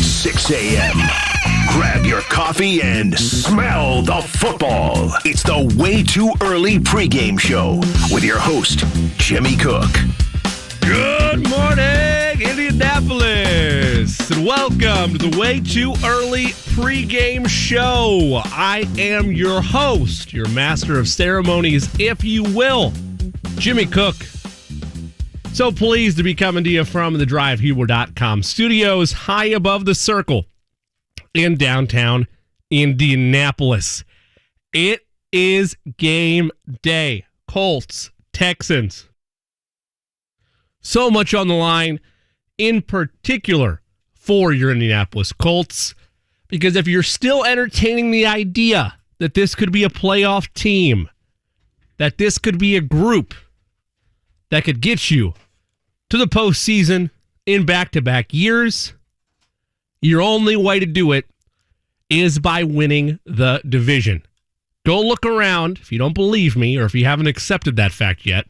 6 a.m. Grab your coffee and smell the football. It's the Way Too Early pregame show with your host, Jimmy Cook. Good morning, Indianapolis, and welcome to the Way Too Early pregame show. I am your host, your master of ceremonies, if you will, Jimmy Cook. So pleased to be coming to you from the DriveHuber.com studios high above the circle in downtown Indianapolis. It is game day. Colts, Texans. So much on the line, in particular for your Indianapolis Colts, because if you're still entertaining the idea that this could be a playoff team, that this could be a group that could get you to the postseason in back-to-back years, your only way to do it is by winning the division. Go look around, if you don't believe me, or if you haven't accepted that fact yet.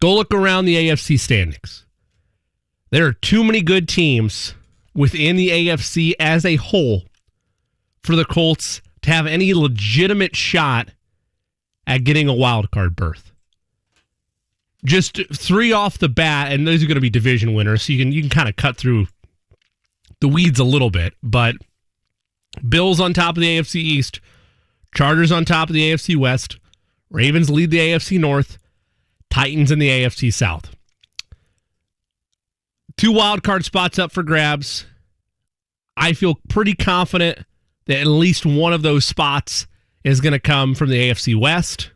Go look around the AFC standings. There are too many good teams within the AFC as a whole for the Colts to have any legitimate shot at getting a wild card berth. Just three off the bat, and those are going to be division winners, so you can kind of cut through the weeds a little bit. But Bills on top of the AFC East, Chargers on top of the AFC West, Ravens lead the AFC North, Titans in the AFC South. 2 wild card spots up for grabs. I feel pretty confident that at least one of those spots is going to come from the AFC West.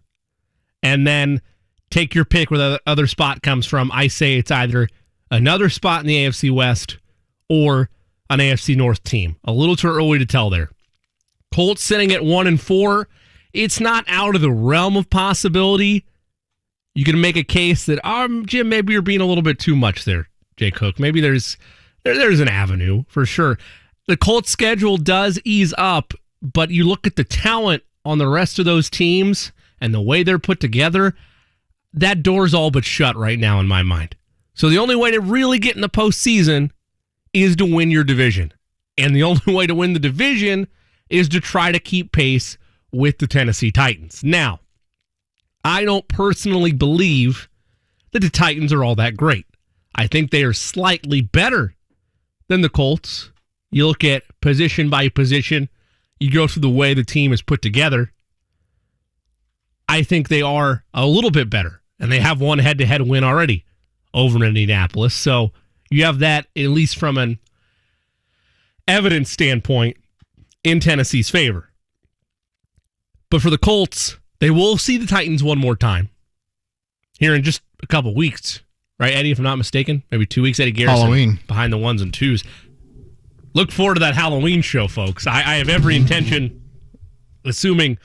And then take your pick where the other spot comes from. I say it's either another spot in the AFC West or an AFC North team. A little too early to tell there. Colts sitting at 1-4. It's not out of the realm of possibility. You can make a case that, Jim, maybe you're being a little bit too much there, Jay Cook. Maybe there's an avenue for sure. The Colts schedule does ease up, but you look at the talent on the rest of those teams and the way they're put together, that door's all but shut right now in my mind. So the only way to really get in the postseason is to win your division. And the only way to win the division is to try to keep pace with the Tennessee Titans. Now, I don't personally believe that the Titans are all that great. I think they are slightly better than the Colts. You look at position by position, you go through the way the team is put together. I think they are a little bit better. And they have one head-to-head win already over in Indianapolis. So you have that, at least from an evidence standpoint, in Tennessee's favor. But for the Colts, they will see the Titans one more time here in just a couple weeks. Right, Eddie, if I'm not mistaken? Maybe 2 weeks, Eddie Garrison. Halloween. Behind the ones and twos. Look forward to that Halloween show, folks. I have every intention, assuming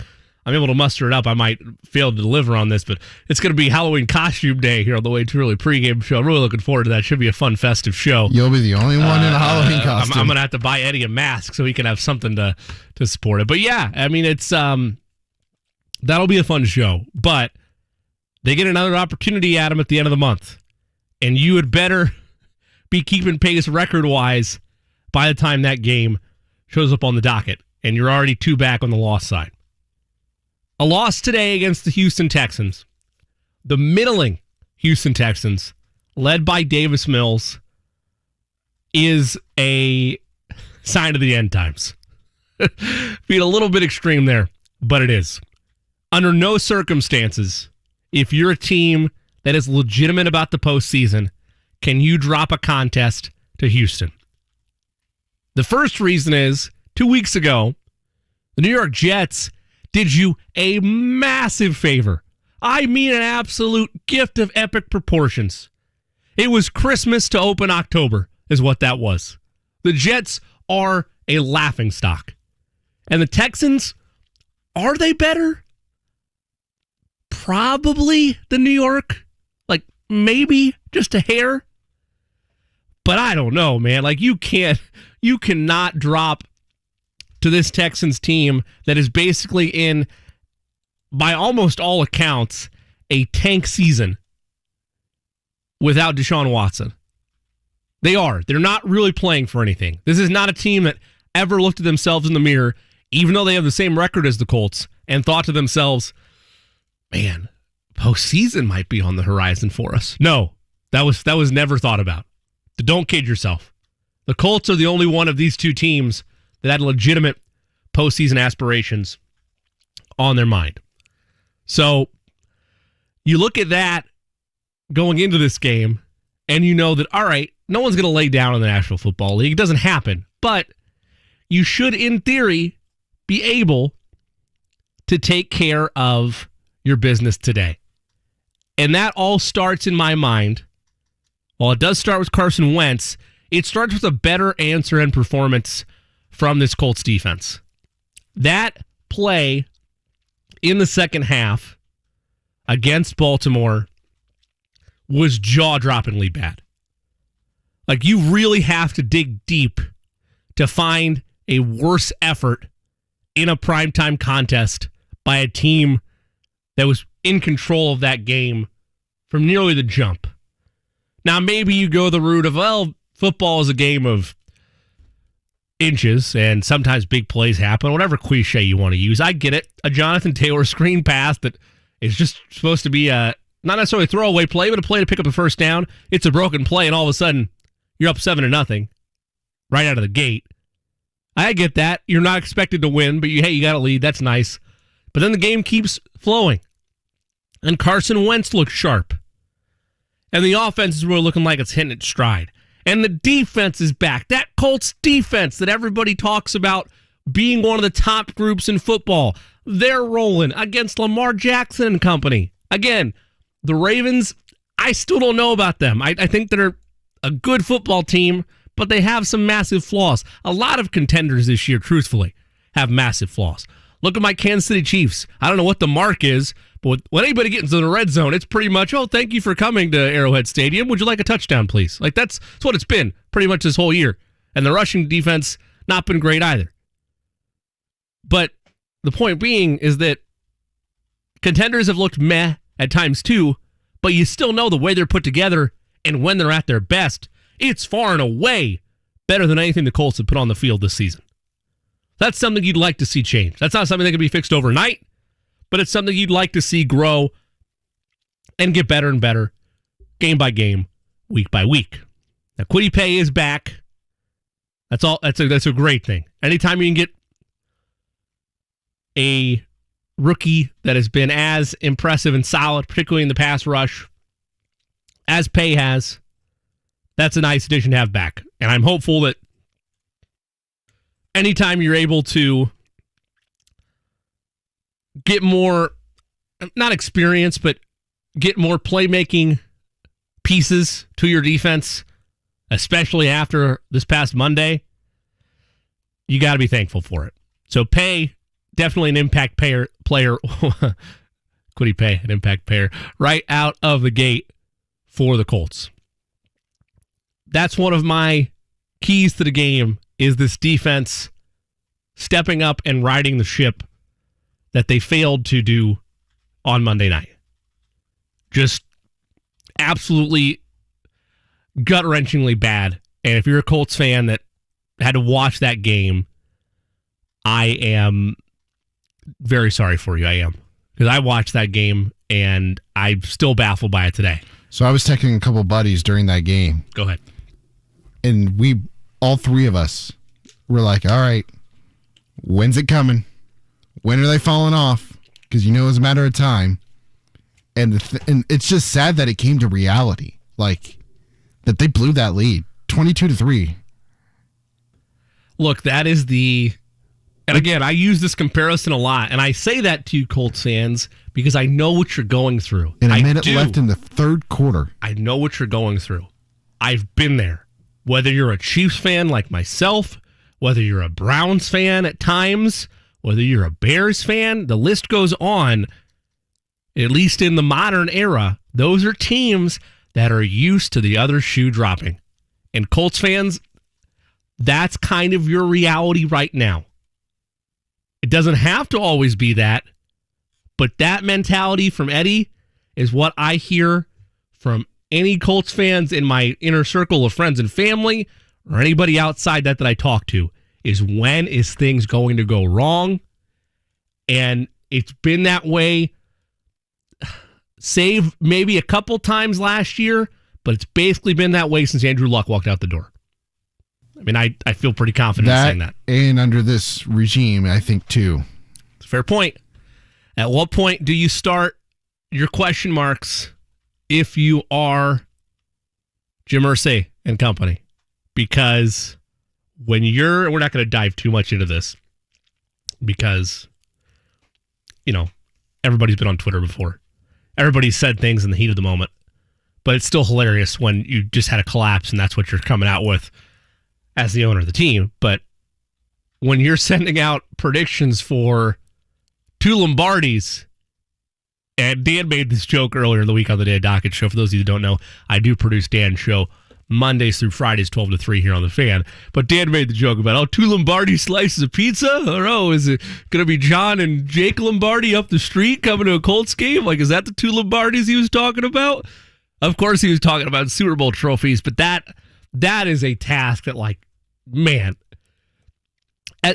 I'm able to muster it up, I might fail to deliver on this, but it's going to be Halloween costume day here on the Way Too Early pregame show. I'm really looking forward to that. Should be a fun, festive show. You'll be the only one in a Halloween costume. I'm going to have to buy Eddie a mask so he can have something to support it. But yeah, I mean, it's that'll be a fun show. But they get another opportunity at him at the end of the month. And you had better be keeping pace record-wise by the time that game shows up on the docket. And you're already 2 back on the loss side. A loss today against the Houston Texans. The middling Houston Texans, led by Davis Mills, is a sign of the end times. Being a little bit extreme there, but it is. Under no circumstances, if you're a team that is legitimate about the postseason, can you drop a contest to Houston? The first reason is, 2 weeks ago, the New York Jets did you a massive favor. I mean an absolute gift of epic proportions. It was Christmas to open October, is what that was. The Jets are a laughingstock. And the Texans, are they better? Probably than New York. Like, maybe just a hair. But I don't know, man. Like, you cannot drop to this Texans team that is basically in, by almost all accounts, a tank season without Deshaun Watson. They are. They're not really playing for anything. This is not a team that ever looked at themselves in the mirror, even though they have the same record as the Colts, and thought to themselves, man, postseason might be on the horizon for us. No, that was never thought about. Don't kid yourself. The Colts are the only one of these two teams that had legitimate postseason aspirations on their mind. So you look at that going into this game, and you know that, all right, no one's going to lay down in the National Football League. It doesn't happen. But you should, in theory, be able to take care of your business today. And that all starts in my mind. While it does start with Carson Wentz, it starts with a better answer and performance from this Colts defense. That play in the second half against Baltimore was jaw-droppingly bad. Like, you really have to dig deep to find a worse effort in a primetime contest by a team that was in control of that game from nearly the jump. Now, maybe you go the route of, well, football is a game of inches, and sometimes big plays happen, whatever cliche you want to use. I get it. A Jonathan Taylor screen pass that is just supposed to be a, not necessarily a throwaway play, but a play to pick up a first down. It's a broken play, and all of a sudden, you're up 7-0 right out of the gate. I get that. You're not expected to win, but you got a lead. That's nice. But then the game keeps flowing. And Carson Wentz looks sharp. And the offense is really looking like it's hitting its stride. And the defense is back. That Colts defense that everybody talks about being one of the top groups in football. They're rolling against Lamar Jackson and company. Again, the Ravens, I still don't know about them. I think they're a good football team, but they have some massive flaws. A lot of contenders this year, truthfully, have massive flaws. Look at my Kansas City Chiefs. I don't know what the mark is, but when anybody gets into the red zone, it's pretty much, oh, thank you for coming to Arrowhead Stadium. Would you like a touchdown, please? Like, that's what it's been pretty much this whole year. And the rushing defense, not been great either. But the point being is that contenders have looked meh at times too, but you still know the way they're put together and when they're at their best, it's far and away better than anything the Colts have put on the field this season. That's something you'd like to see change. That's not something that can be fixed overnight, but it's something you'd like to see grow and get better and better, game by game, week by week. Now, Kwity Paye is back. That's all. That's a great thing. Anytime you can get a rookie that has been as impressive and solid, particularly in the pass rush, as Paye has, that's a nice addition to have back. And I'm hopeful that anytime you're able to get more, not experience, but get more playmaking pieces to your defense, especially after this past Monday, you got to be thankful for it. So Paye, definitely an impact player. Kwity Paye, an impact player, right out of the gate for the Colts. That's one of my keys to the game, is this defense stepping up and riding the ship that they failed to do on Monday night. Just absolutely gut-wrenchingly bad. And if you're a Colts fan that had to watch that game, I am very sorry for you. I am. Because I watched that game, and I'm still baffled by it today. So I was texting a couple buddies during that game. Go ahead. And all three of us were like, all right, when's it coming? When are they falling off? Because you know it's a matter of time. And it's just sad that it came to reality. Like, that they blew that lead, 22-3. Look, that is the... And again, I use this comparison a lot, and I say that to you Colts fans because I know what you're going through. And a minute left in the third quarter. I know what you're going through. I've been there. Whether you're a Chiefs fan like myself, whether you're a Browns fan at times, whether you're a Bears fan, the list goes on. At least in the modern era, those are teams that are used to the other shoe dropping. And Colts fans, that's kind of your reality right now. It doesn't have to always be that, but that mentality from Eddie is what I hear from any Colts fans in my inner circle of friends and family or anybody outside that I talk to is when is things going to go wrong? And it's been that way, save maybe a couple times last year, but it's basically been that way since Andrew Luck walked out the door. I mean, I feel pretty confident in saying that. And under this regime, I think, too. It's a fair point. At what point do you start your question marks if you are Jim Irsay and company? Because when we're not going to dive too much into this because, everybody's been on Twitter before. Everybody's said things in the heat of the moment. But it's still hilarious when you just had a collapse and that's what you're coming out with as the owner of the team. But when you're sending out predictions for 2 Lombardis, and Dan made this joke earlier in the week on the Dan Dockett Show. For those of you who don't know, I do produce Dan's show Mondays through Fridays, 12 to 3 here on The Fan. But Dan made the joke about, 2 Lombardi slices of pizza? Or, is it going to be John and Jake Lombardi up the street coming to a Colts game? Like, is that the 2 Lombardis he was talking about? Of course he was talking about Super Bowl trophies, but that is a task that, man.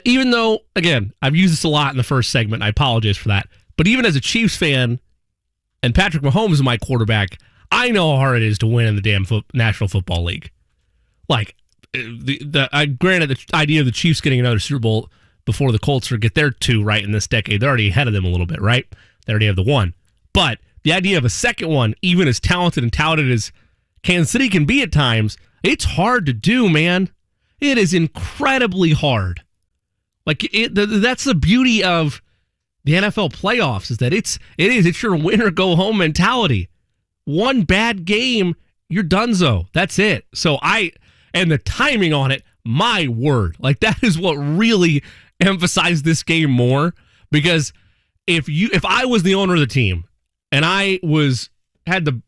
Even though, again, I've used this a lot in the first segment, I apologize for that. But even as a Chiefs fan, and Patrick Mahomes is my quarterback, I know how hard it is to win in the damn National Football League. Granted, the idea of the Chiefs getting another Super Bowl before the Colts or get their 2 right in this decade, they're already ahead of them a little bit, right? They already have the 1. But the idea of a second one, even as talented and touted as Kansas City can be at times, it's hard to do, man. It is incredibly hard. That's the beauty of the NFL playoffs is that it's your win or go home mentality. One bad game, you're donezo. That's it. So and the timing on it, my word, that is what really emphasized this game more. Because if I was the owner of the team and I had the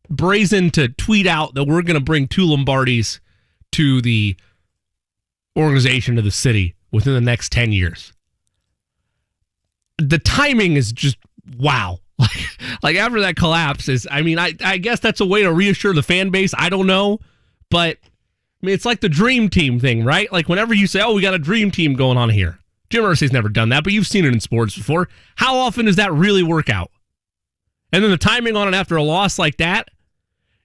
brazen to tweet out that we're going to bring 2 Lombardis to the organization, to the city within the next 10 years, the timing is just wow. After that collapse I guess that's a way to reassure the fan base. I don't know, but it's like the dream team thing, right? Whenever you say, we got a dream team going on here. Jim Irsay's never done that, but you've seen it in sports before. How often does that really work out? And then the timing on it after a loss like that,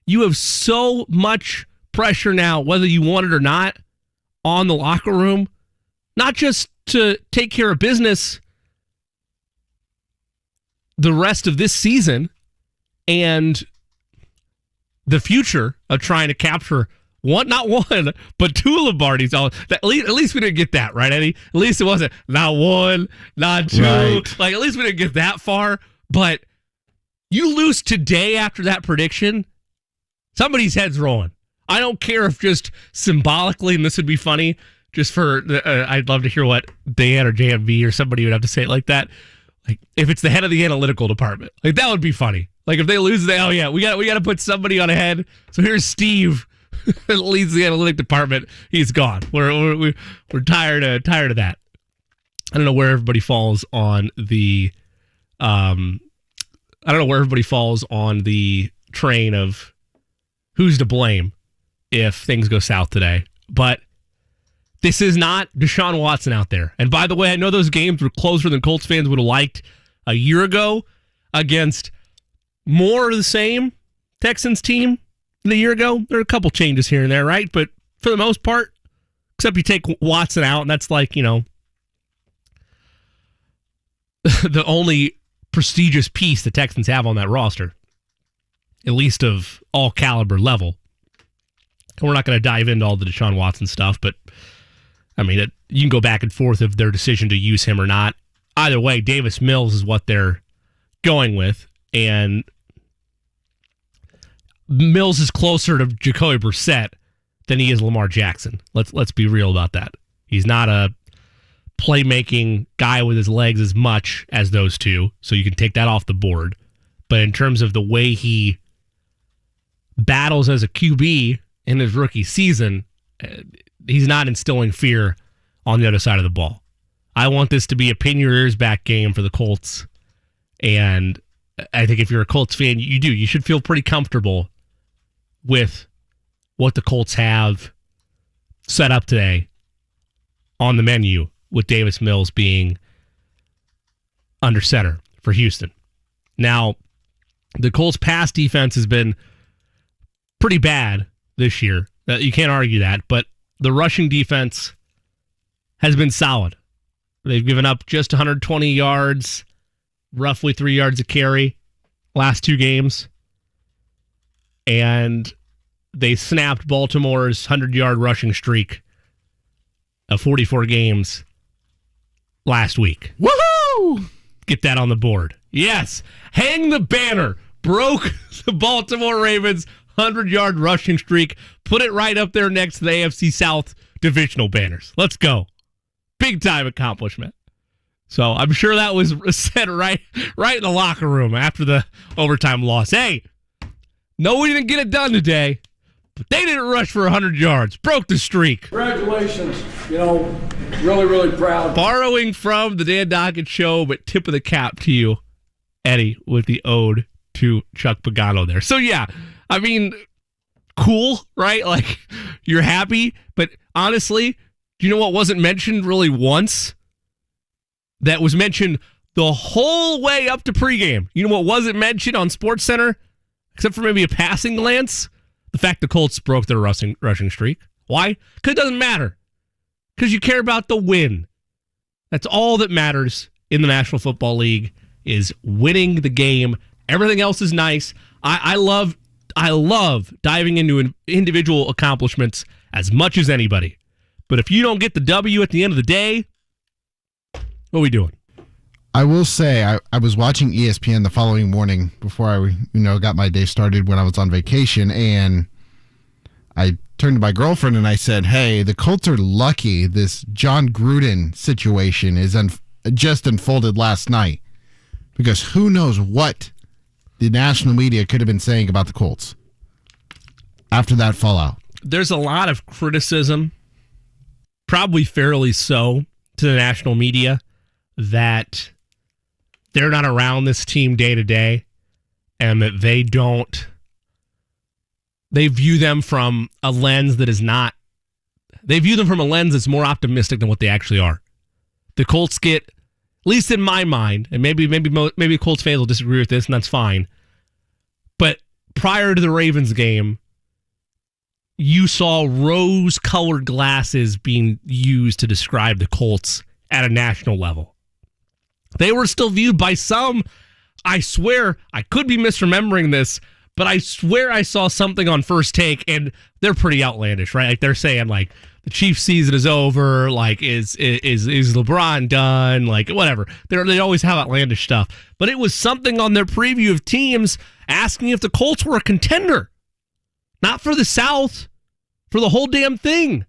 you have so much pressure now, whether you want it or not, on the locker room, not just to take care of business the rest of this season and the future of trying to capture not one, but 2 Lombardis. At least we didn't get that, right, Eddie? At least it wasn't not 1, not 2. Right. At least we didn't get that far. But you lose today after that prediction, somebody's head's rolling. I don't care if just symbolically, and this would be funny, just for, I'd love to hear what Dan or JMV or somebody would have to say it like that. If it's the head of the analytical department, that would be funny. If they lose, we got to put somebody on ahead. So here's Steve, that leads the analytic department. He's gone. We're tired of that. I don't know where everybody falls on the train of who's to blame if things go south today. But this is not Deshaun Watson out there. And by the way, I know those games were closer than Colts fans would have liked a year ago against more of the same Texans team than a year ago. There are a couple changes here and there, right? But for the most part, except you take Watson out, and that's the only prestigious piece the Texans have on that roster, at least of all caliber level. And we're not going to dive into all the Deshaun Watson stuff, but you can go back and forth of their decision to use him or not. Either way, Davis Mills is what they're going with, and Mills is closer to Jacoby Brissett than he is Lamar Jackson. Let's be real about that. He's not a playmaking guy with his legs as much as those two, so you can take that off the board. But in terms of the way he battles as a QB in his rookie season, he's not instilling fear on the other side of the ball. I want this to be a pin your ears back game for the Colts. And I think if you're a Colts fan, you should feel pretty comfortable with what the Colts have set up today on the menu, with Davis Mills being under center for Houston. Now, the Colts' pass defense has been pretty bad this year. You can't argue that, but the rushing defense has been solid. They've given up just 120 yards, roughly 3 yards a carry last 2 games. And they snapped Baltimore's 100-yard rushing streak of 44 games last week. Woohoo! Get that on the board. Yes. Hang the banner. Broke the Baltimore Ravens 100-yard rushing streak. Put it right up there next to the AFC South divisional banners. Let's go. Big time accomplishment. So I'm sure that was said right in the locker room after the overtime loss. Hey, no, we didn't get it done today, but they didn't rush for 100 yards. Broke the streak. Congratulations. Really, really proud. Borrowing from the Dan Dockett show, but tip of the cap to you, Eddie, with the ode to Chuck Pagano there. So, yeah, I mean, cool, right? Like, you're happy, but honestly, do you know what wasn't mentioned really once? That was mentioned the whole way up to pregame. You know what wasn't mentioned on SportsCenter? Except for maybe a passing glance? The fact the Colts broke their rushing streak. Why? Because it doesn't matter. Because you care about the win. That's all that matters in the National Football League, is winning the game. Everything else is nice. I love diving into individual accomplishments as much as anybody. But if you don't get the W at the end of the day, what are we doing? I will say I was watching ESPN the following morning before I got my day started when I was on vacation, and I turned to my girlfriend and I said, hey, the Colts are lucky this John Gruden situation is just unfolded last night, because who knows what the national media could have been saying about the Colts after that fallout. There's a lot of criticism, probably fairly so, to the national media that they're not around this team day to day, and that they view them from a lens that is not, they view them from a lens that's more optimistic than what they actually are. The Colts get, at least in my mind, and maybe Colts fans will disagree with this, and that's fine, but prior to the Ravens game, you saw rose-colored glasses being used to describe the Colts at a national level. They were still viewed by some, I swear, I could be misremembering this, but I swear I saw something on First Take, and they're pretty outlandish, right? Like, they're saying, like, the Chiefs season is over, like, is LeBron done, like, whatever. They always have outlandish stuff. But it was something on their preview of teams asking if the Colts were a contender. Not for the South, for the whole damn thing.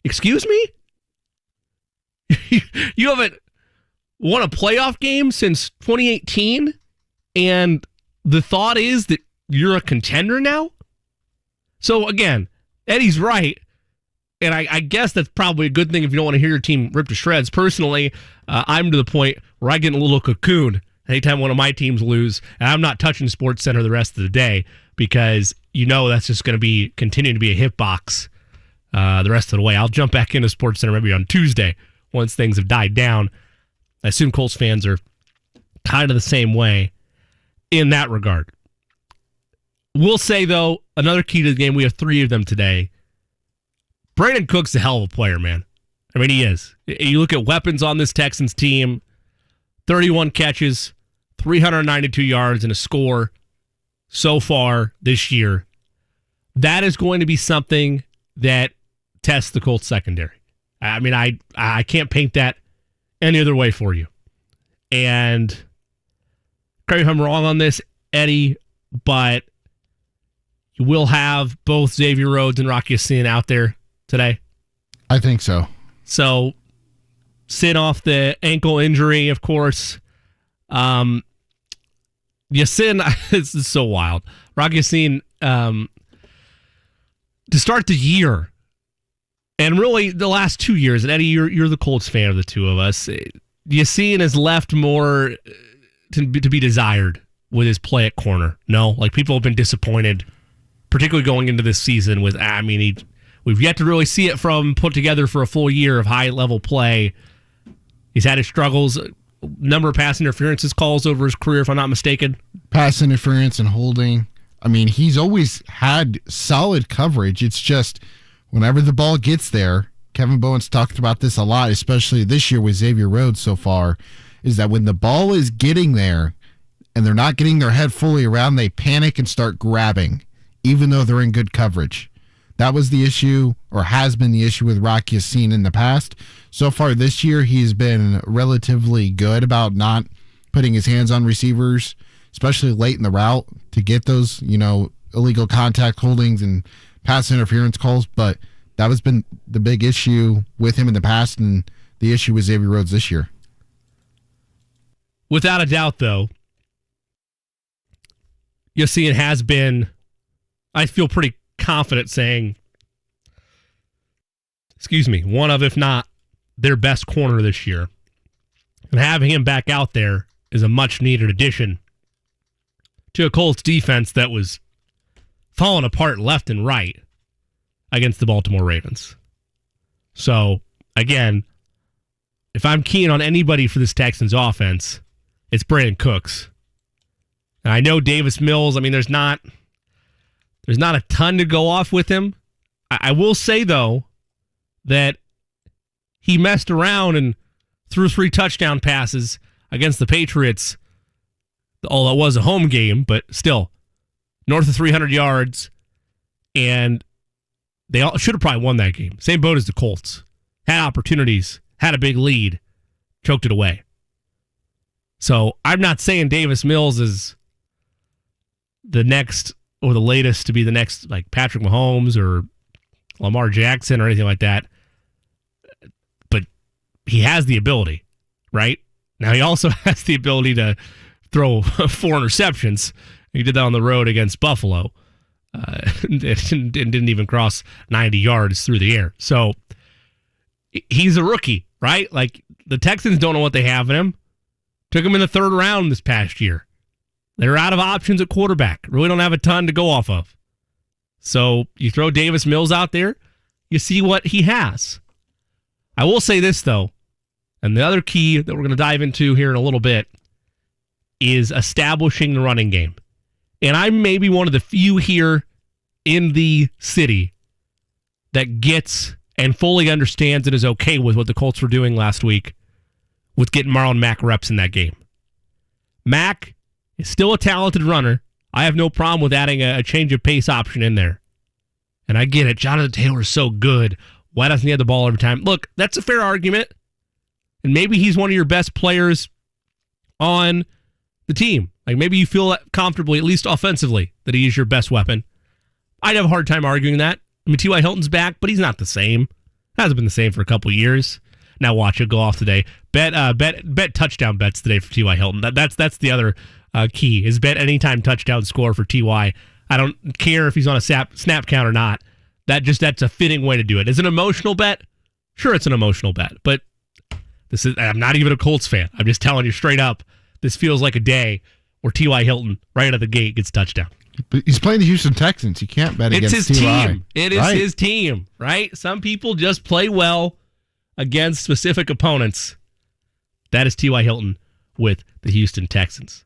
Excuse me? You haven't won a playoff game since 2018, and the thought is that you're a contender now? So again, Eddie's right, and I guess that's probably a good thing if you don't want to hear your team ripped to shreds. Personally, I'm to the point where I get a little cocoon anytime one of my teams lose, and I'm not touching SportsCenter the rest of the day, because that's just going to continue to be a hitbox the rest of the way. I'll jump back into SportsCenter maybe on Tuesday once things have died down. I assume Colts fans are kind of the same way in that regard. We'll say, though, another key to the game, we have 3 of them today. Brandon Cook's a hell of a player, man. I mean, he is. You look at weapons on this Texans team, 31 catches, 392 yards, and a score so far this year. That is going to be something that tests the Colts secondary. I mean, I can't paint that any other way for you. And correct me if I'm wrong on this, Eddie, but you will have both Xavier Rhodes and Rocky Sin out there today? I think so. So, Sin off the ankle injury, of course. Sin, this is so wild. Rocky Sin, to start the year, and really the last 2 years, and Eddie, you're the Colts fan of the two of us, Yassine has left more to be desired with his play at corner. No? Like, people have been disappointed particularly going into this season with, we've yet to really see it from put together for a full year of high-level play. He's had his struggles, number of pass interferences calls over his career, if I'm not mistaken. Pass interference and holding. He's always had solid coverage. It's just whenever the ball gets there, Kevin Bowen's talked about this a lot, especially this year with Xavier Rhodes so far, is that when the ball is getting there and they're not getting their head fully around, they panic and start grabbing, even though they're in good coverage. That was the issue, or has been the issue with Rocky Yassin in the past. So far this year, he's been relatively good about not putting his hands on receivers, especially late in the route, to get those, illegal contact holdings and pass interference calls. But that has been the big issue with him in the past, and the issue with Xavier Rhodes this year. Without a doubt, though, Yassin has been, I feel pretty confident saying, one of, if not their best corner this year. And having him back out there is a much-needed addition to a Colts defense that was falling apart left and right against the Baltimore Ravens. So, again, if I'm keen on anybody for this Texans offense, it's Brandon Cooks. And I know Davis Mills, there's not a ton to go off with him. I will say, though, that he messed around and threw 3 touchdown passes against the Patriots. Although it was a home game, but still, north of 300 yards, and they all should have probably won that game. Same boat as the Colts. Had opportunities, had a big lead, choked it away. So I'm not saying Davis Mills is the next or the latest to be the next like Patrick Mahomes or Lamar Jackson or anything like that. But he has the ability, right? Now he also has the ability to throw 4 interceptions. He did that on the road against Buffalo. And didn't even cross 90 yards through the air. So he's a rookie, right? Like the Texans don't know what they have in him. Took him in the 3rd round this past year. They're out of options at quarterback. Really don't have a ton to go off of. So you throw Davis Mills out there, you see what he has. I will say this, though, and the other key that we're going to dive into here in a little bit is establishing the running game. And I'm maybe one of the few here in the city that gets and fully understands and is okay with what the Colts were doing last week with getting Marlon Mack reps in that game. Mack is still a talented runner. I have no problem with adding a change of pace option in there. And I get it. Jonathan Taylor is so good. Why doesn't he have the ball every time? Look, that's a fair argument. And maybe he's one of your best players on the team. Like maybe you feel comfortably, at least offensively, that he is your best weapon. I'd have a hard time arguing that. T.Y. Hilton's back, but he's not the same. Hasn't been the same for a couple years. Now watch it go off today. Bet touchdown bets today for T.Y. Hilton. That's the other key is bet anytime touchdown score for T.Y. I don't care if he's on a snap count or not. That's a fitting way to do it. Is it an emotional bet? Sure, it's an emotional bet, but I'm not even a Colts fan. I'm just telling you straight up. This feels like a day where T.Y. Hilton right out of the gate gets touchdown. But he's playing the Houston Texans. You can't bet against T.Y. It's his team. It is his team, right? Some people just play well against specific opponents. That is T.Y. Hilton with the Houston Texans.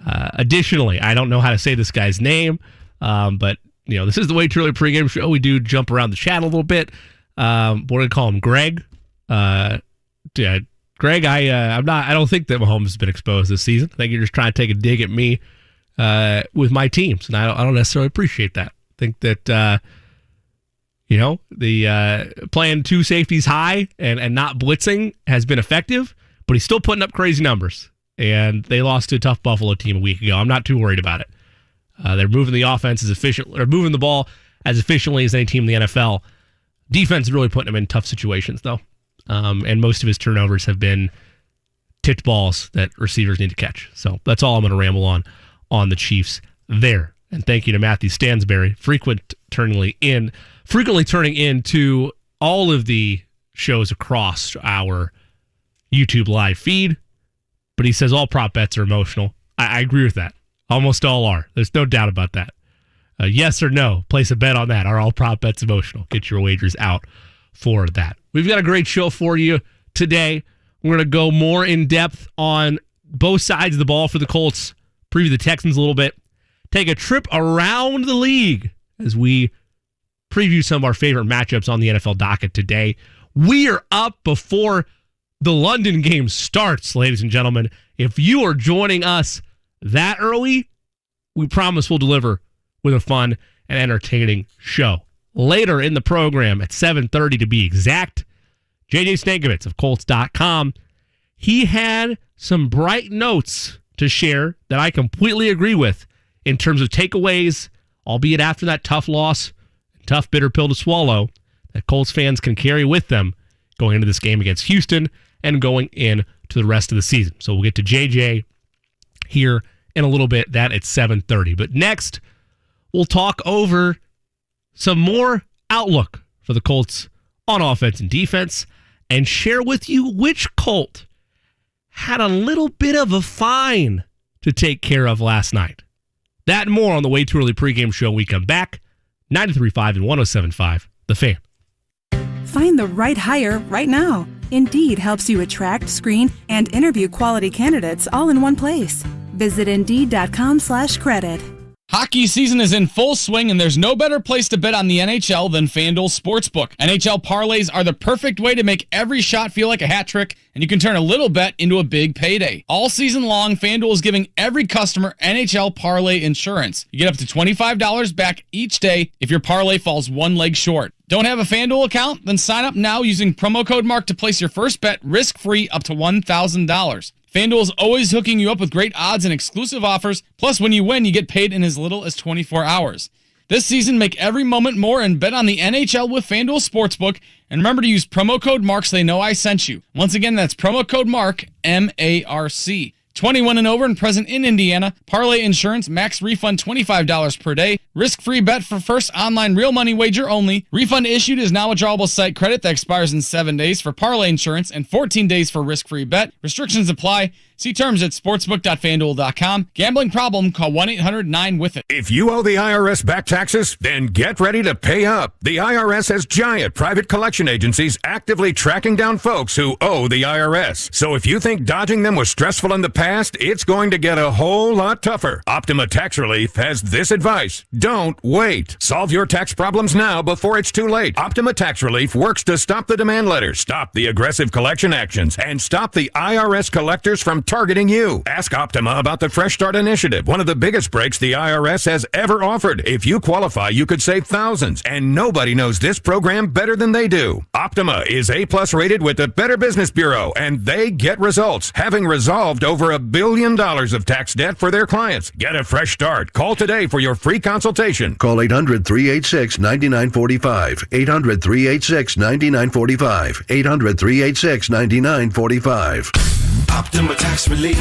Additionally, I don't know how to say this guy's name, but this is the Way Too Early pregame show. We do jump around the chat a little bit. We're gonna call him Greg. Greg, I don't think that Mahomes has been exposed this season. I think you're just trying to take a dig at me with my teams, and I don't necessarily appreciate that. I think that the playing 2 safeties high and not blitzing has been effective, but he's still putting up crazy numbers. And they lost to a tough Buffalo team a week ago. I'm not too worried about it. They're moving the offense as efficiently, or moving the ball as efficiently as any team in the NFL. Defense is really putting him in tough situations, though. And most of his turnovers have been tipped balls that receivers need to catch. So that's all I'm going to ramble on the Chiefs there. And thank you to Matthew Stansberry, frequently turning into all of the shows across our YouTube live feed. But he says all prop bets are emotional. I agree with that. Almost all are. There's no doubt about that. Yes or no? Place a bet on that. Are all prop bets emotional? Get your wagers out for that. We've got a great show for you today. We're going to go more in depth on both sides of the ball for the Colts, preview the Texans a little bit, take a trip around the league as we preview some of our favorite matchups on the NFL docket today. We are up before the London game starts, ladies and gentlemen. If you are joining us that early, we promise we'll deliver with a fun and entertaining show. Later in the program at 7:30 to be exact, JJ Stankovitz of Colts.com, he had some bright notes to share that I completely agree with in terms of takeaways, albeit after that tough loss, tough bitter pill to swallow, that Colts fans can carry with them going into this game against Houston and going into the rest of the season. So we'll get to JJ here in a little bit, that at 7:30. But next, we'll talk over some more outlook for the Colts on offense and defense and share with you which Colt had a little bit of a fine to take care of last night. That and more on the Way Too Early pregame show when we come back. 93.5 and 107.5, The Fan. Find the right hire right now. Indeed helps you attract, screen, and interview quality candidates all in one place. Visit Indeed.com/credit. Hockey season is in full swing, and there's no better place to bet on the NHL than FanDuel Sportsbook. NHL parlays are the perfect way to make every shot feel like a hat trick, and you can turn a little bet into a big payday. All season long, FanDuel is giving every customer NHL parlay insurance. You get up to $25 back each day if your parlay falls one leg short. Don't have a FanDuel account? Then sign up now using promo code MARK to place your first bet risk-free up to $1,000. FanDuel is always hooking you up with great odds and exclusive offers. Plus, when you win, you get paid in as little as 24 hours. This season, make every moment more and bet on the NHL with FanDuel Sportsbook. And remember to use promo code MARK so they know I sent you. Once again, that's promo code MARK, M-A-R-C. 21 and over and present in Indiana. Parlay insurance, max refund $25 per day. Risk-free bet for first online real money wager only. Refund issued is now withdrawable site credit that expires in 7 days for parlay insurance and 14 days for risk-free bet. Restrictions apply. See terms at sportsbook.fanduel.com. Gambling problem? Call 1-800-9-WITH-IT. If you owe the IRS back taxes, then get ready to pay up. The IRS has giant private collection agencies actively tracking down folks who owe the IRS. So if you think dodging them was stressful in the past, it's going to get a whole lot tougher. Optima Tax Relief has this advice. Don't wait. Solve your tax problems now before it's too late. Optima Tax Relief works to stop the demand letters, stop the aggressive collection actions, and stop the IRS collectors from targeting you. Ask Optima about the Fresh Start Initiative, one of the biggest breaks the IRS has ever offered. If you qualify, you could save thousands, and nobody knows this program better than they do. Optima is A+ rated with the Better Business Bureau, and they get results, having resolved over $1 billion of tax debt for their clients. Get a fresh start. Call today for your free consultation. Call 800-386-9945. 800-386-9945. 800-386-9945. Optima Tax Relief.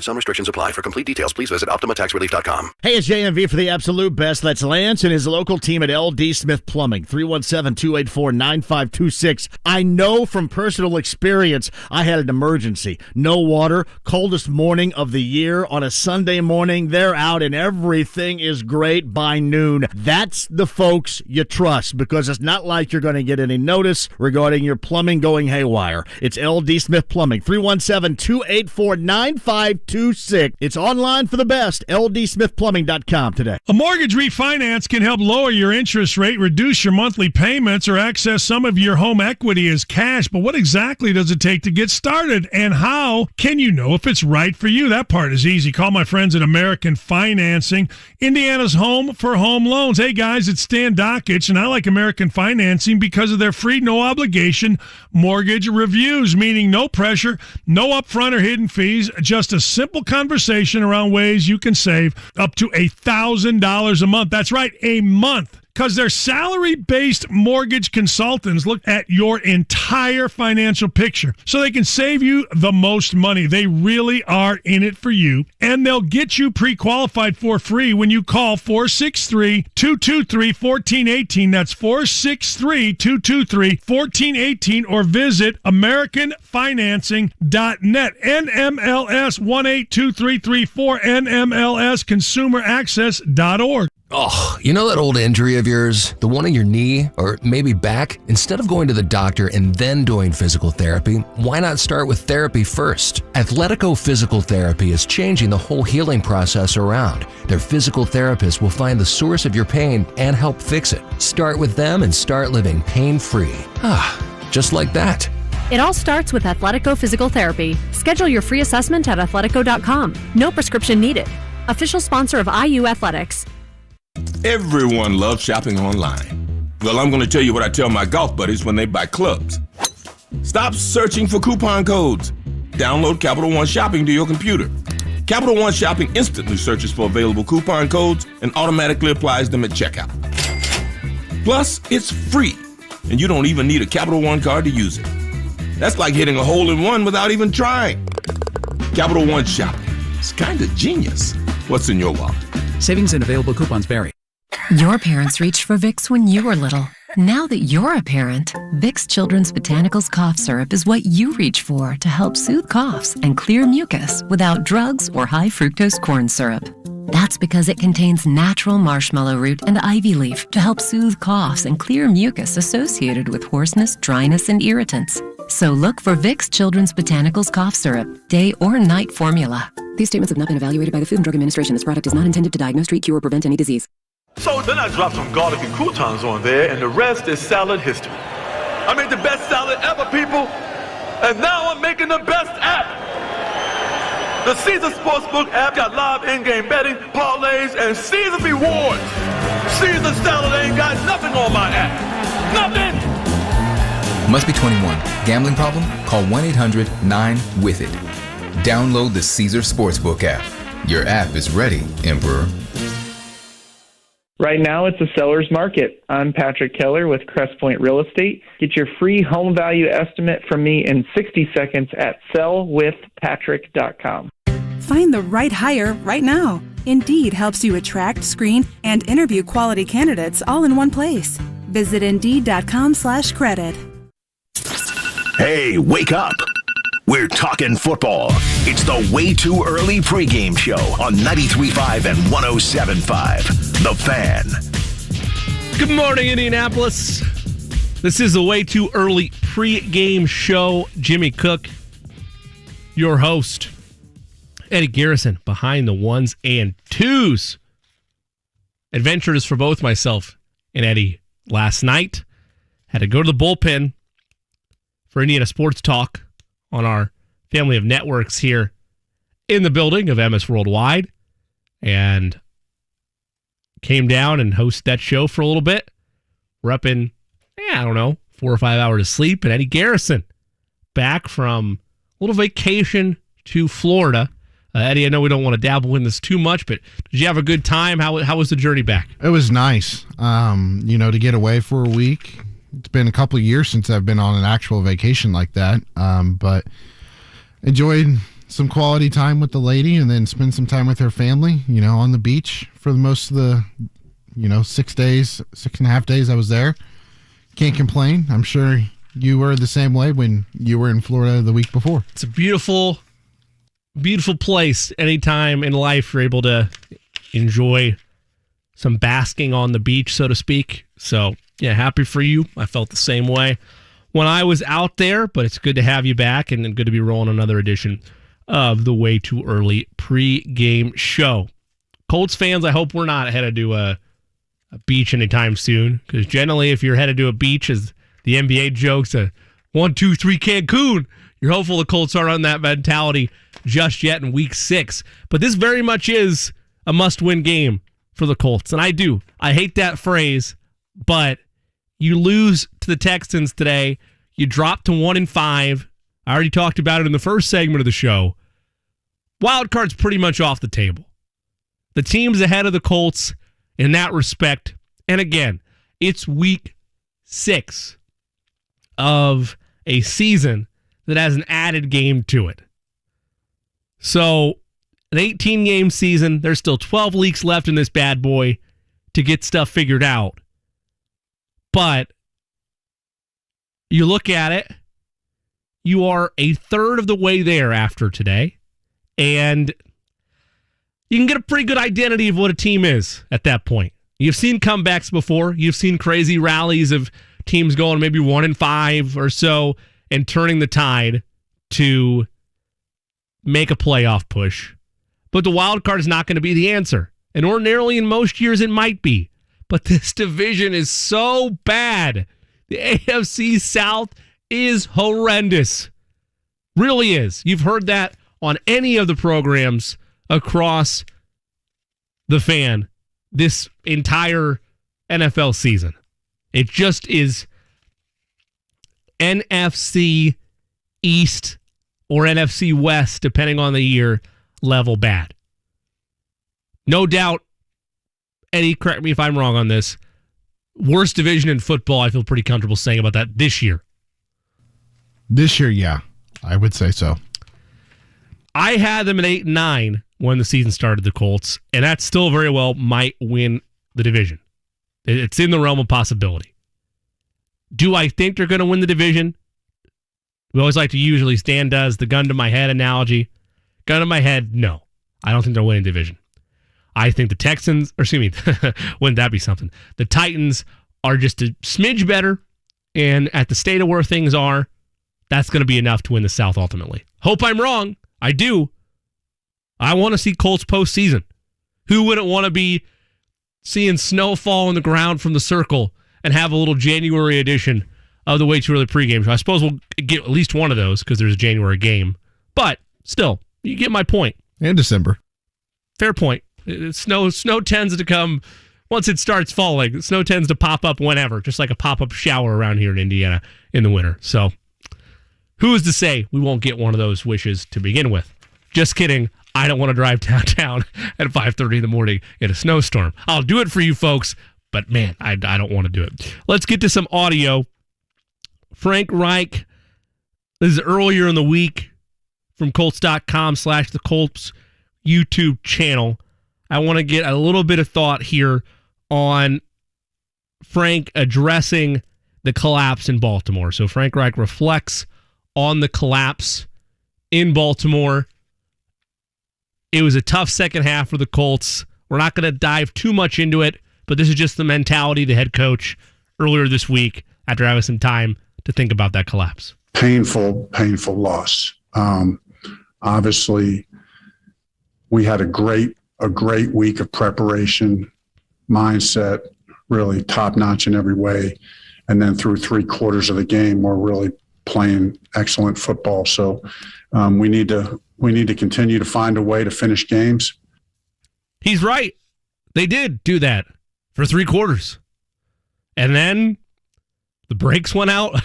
Some restrictions apply. For complete details, please visit OptimaTaxRelief.com. Hey, it's JMV for the absolute best. That's Lance and his local team at LD Smith Plumbing, 317-284-9526. I know from personal experience I had an emergency. No water, coldest morning of the year. On a Sunday morning, they're out and everything is great by noon. That's the folks you trust because it's not like you're going to get any notice regarding your plumbing going haywire. It's LD Smith Plumbing, 317-284-9526. It's online for the best. LDSmithPlumbing.com today. A mortgage refinance can help lower your interest rate, reduce your monthly payments, or access some of your home equity as cash. But what exactly does it take to get started? And how can you know if it's right for you? That part is easy. Call my friends at American Financing, Indiana's home for home loans. Hey, guys, it's Stan Dockich, and I like American Financing because of their free, no-obligation mortgage reviews, meaning no pressure, no upfront or hidden fees, just a simple conversation around ways you can save up to $1,000 a month. That's right, a month. Because their salary-based mortgage consultants look at your entire financial picture so they can save you the most money. They really are in it for you, and they'll get you pre-qualified for free when you call 463-223-1418. That's 463-223-1418, or visit AmericanFinancing.net. NMLS 1823334, NMLSConsumerAccess.org. Oh, you know that old injury of yours? The one in your knee or maybe back? Instead of going to the doctor and then doing physical therapy, why not start with therapy first? Athletico Physical Therapy is changing the whole healing process around. Their physical therapists will find the source of your pain and help fix it. Start with them and start living pain-free. Just like that. It all starts with Athletico Physical Therapy. Schedule your free assessment at athletico.com. No prescription needed. Official sponsor of IU Athletics. Everyone loves shopping online. Well, I'm going to tell you what I tell my golf buddies when they buy clubs. Stop searching for coupon codes. Download Capital One Shopping to your computer. Capital One Shopping instantly searches for available coupon codes and automatically applies them at checkout. Plus, it's free, and you don't even need a Capital One card to use it. That's like hitting a hole-in-one without even trying. Capital One Shopping. It's kind of genius. What's in your wallet? Savings and available coupons vary. Your parents reached for Vicks when you were little. Now that you're a parent, Vicks Children's Botanicals Cough Syrup is what you reach for to help soothe coughs and clear mucus without drugs or high fructose corn syrup. That's because it contains natural marshmallow root and ivy leaf to help soothe coughs and clear mucus associated with hoarseness, dryness, and irritants. So look for Vicks Children's Botanicals Cough Syrup, day or night formula. These statements have not been evaluated by the Food and Drug Administration. This product is not intended to diagnose, treat, cure, or prevent any disease. So then I dropped some garlic and croutons on there, and the rest is salad history. I made the best salad ever, people, and now I'm making the best app. The Caesar Sportsbook app got live in-game betting, parlays, and Caesar rewards. Caesar salad ain't got nothing on my app. Nothing! Must be 21. Gambling problem? Call 1-800-9-WITH-IT. Download the Caesar Sportsbook app. Your app is ready, Emperor. Right now, it's a seller's market. I'm Patrick Keller with Crest Point Real Estate. Get your free home value estimate from me in 60 seconds at sellwithpatrick.com. Find the right hire right now. Indeed helps you attract, screen, and interview quality candidates all in one place. Visit Indeed.com/credit. Hey, wake up. We're talking football. It's the Way Too Early pregame show on 93.5 and 107.5. The Fan. Good morning, Indianapolis. This is the Way Too Early pregame show. Jimmy Cook, your host. Eddie Garrison behind the ones and twos. Adventures for both myself and Eddie last night. Had to go to the bullpen for Indiana Sports Talk on our family of networks here in the building of MS Worldwide, and came down and hosted that show for a little bit. We're up in, 4 or 5 hours of sleep, and Eddie Garrison back from a little vacation to Florida. Eddie, I know we don't want to dabble in this too much, but did you have a good time? How was the journey back? It was nice, to get away for a week. It's been a couple of years since I've been on an actual vacation like that, but enjoyed some quality time with the lady and then spend some time with her family, on the beach for the most of the, 6.5 days I was there. Can't complain. I'm sure you were the same way when you were in Florida the week before. It's a beautiful, beautiful place. Anytime in life you're able to enjoy some basking on the beach, so to speak. So, yeah, happy for you. I felt the same way when I was out there, but it's good to have you back and good to be rolling another edition of the Way Too Early pregame show. Colts fans, I hope we're not headed to a beach anytime soon, because generally if you're headed to a beach, as the NBA jokes, 1, 2, 3 Cancun, you're hopeful the Colts aren't on that mentality just yet in week 6. But this very much is a must-win game for the Colts, and I hate that phrase, but you lose to the Texans today. You drop to 1-5. I already talked about it in the first segment of the show. Wild card's pretty much off the table. The team's ahead of the Colts in that respect. And again, it's week 6 of a season that has an added game to it. So, an 18-game season. There's still 12 weeks left in this bad boy to get stuff figured out. But you look at it, you are a third of the way there after today, and you can get a pretty good identity of what a team is at that point. You've seen comebacks before. You've seen crazy rallies of teams going maybe 1-5 or so and turning the tide to make a playoff push. But the wild card is not going to be the answer. And ordinarily in most years it might be. But this division is so bad. The AFC South is horrendous. Really is. You've heard that on any of the programs across the Fan this entire NFL season. It just is NFC East or NFC West, depending on the year, level bad. No doubt, Eddie, correct me if I'm wrong on this, worst division in football, I feel pretty comfortable saying about that this year. This year, yeah, I would say so. I had them at 8-9 when the season started, the Colts, and that still very well might win the division. It's in the realm of possibility. Do I think they're going to win the division? We always like to usually, Stan does the gun to my head analogy. Gun to my head, no. I don't think they're winning the division. I think the Texans, or excuse me, wouldn't that be something? The Titans are just a smidge better, and at the state of where things are, that's going to be enough to win the South ultimately. Hope I'm wrong. I do. I want to see Colts postseason. Who wouldn't want to be seeing snow fall on the ground from the circle and have a little January edition of the Way Too Early pregame show? I suppose we'll get at least one of those because there's a January game. But still, you get my point. And December. Fair point. Snow tends to come once it starts falling. Snow tends to pop up whenever, just like a pop-up shower around here in Indiana in the winter. So who is to say we won't get one of those wishes to begin with? Just kidding. I don't want to drive downtown at 5:30 in the morning in a snowstorm. I'll do it for you folks, but man, I don't want to do it. Let's get to some audio. Frank Reich, this is earlier in the week from Colts.com/the Colts YouTube channel. I want to get a little bit of thought here on Frank addressing the collapse in Baltimore. So Frank Reich reflects on the collapse in Baltimore. It was a tough second half for the Colts. We're not going to dive too much into it, but this is just the mentality of the head coach earlier this week after having some time to think about that collapse. Painful loss. Obviously, we had a great week of preparation, mindset, really top-notch in every way. And then through 3/4 of the game, we're really playing excellent football. So we need to continue to find a way to finish games. He's right. They did do that for 3/4. And then the brakes went out.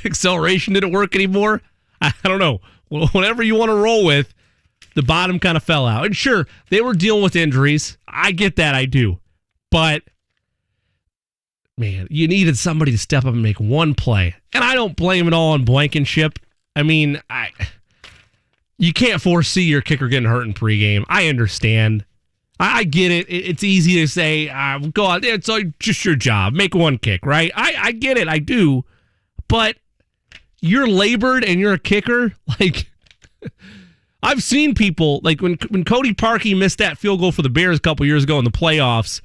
Acceleration didn't work anymore. I don't know. Whatever you want to roll with, the bottom kind of fell out. And sure, they were dealing with injuries. I get that. I do. But, man, you needed somebody to step up and make one play. And I don't blame it all on Blankenship. I mean, you can't foresee your kicker getting hurt in pregame. I understand. I get it. It's easy to say, go out there. It's just your job. Make one kick, right? I get it. I do. But you're labored and you're a kicker. Like, I've seen people, like when Cody Parkey missed that field goal for the Bears a couple years ago in the playoffs,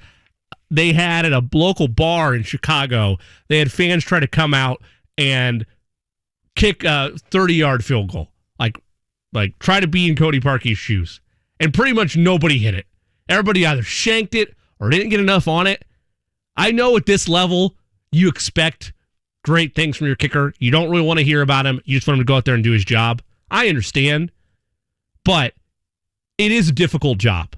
they had at a local bar in Chicago, they had fans try to come out and kick a 30-yard field goal. Like try to be in Cody Parkey's shoes. And pretty much nobody hit it. Everybody either shanked it or didn't get enough on it. I know at this level, you expect great things from your kicker. You don't really want to hear about him. You just want him to go out there and do his job. I understand. But it is a difficult job.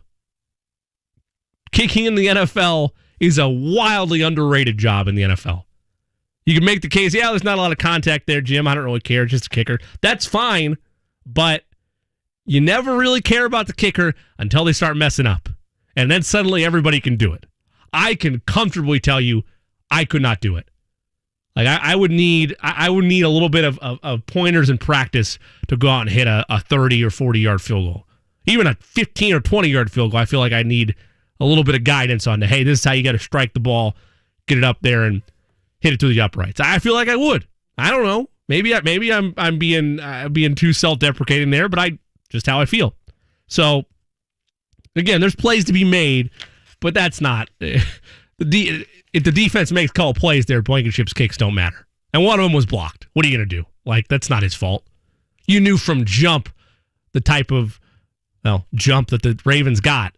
Kicking in the NFL is a wildly underrated job in the NFL. You can make the case, yeah, there's not a lot of contact there, Jim. I don't really care. It's just a kicker. That's fine. But you never really care about the kicker until they start messing up. And then suddenly everybody can do it. I can comfortably tell you I could not do it. Like I would need a little bit of pointers in practice to go out and hit a 30 or 40-yard field goal. Even a 15 or 20-yard field goal, I feel like I need a little bit of guidance on hey, this is how you got to strike the ball, get it up there and hit it to the uprights. I feel like I would. I don't know. Maybe I'm being too self-deprecating there, but just how I feel. So again, there's plays to be made. but that's not if the defense makes call plays there, Blankenship's kicks don't matter. And one of them was blocked. What are you going to do? Like, that's not his fault. You knew from jump the type of jump that the Ravens got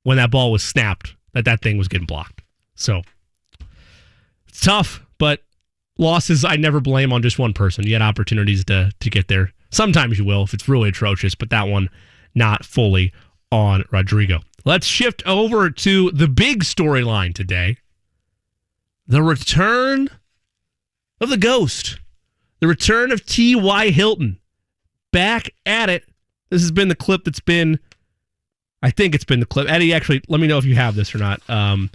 when that ball was snapped, that thing was getting blocked. So it's tough, but losses I never blame on just one person. You had opportunities to get there. Sometimes you will if it's really atrocious, but that one not fully on Rodrigo. Let's shift over to the big storyline today. The return of the ghost. The return of T.Y. Hilton. Back at it. This has been the clip that's been, I think it's been the clip. Eddie, actually, let me know if you have this or not. I'm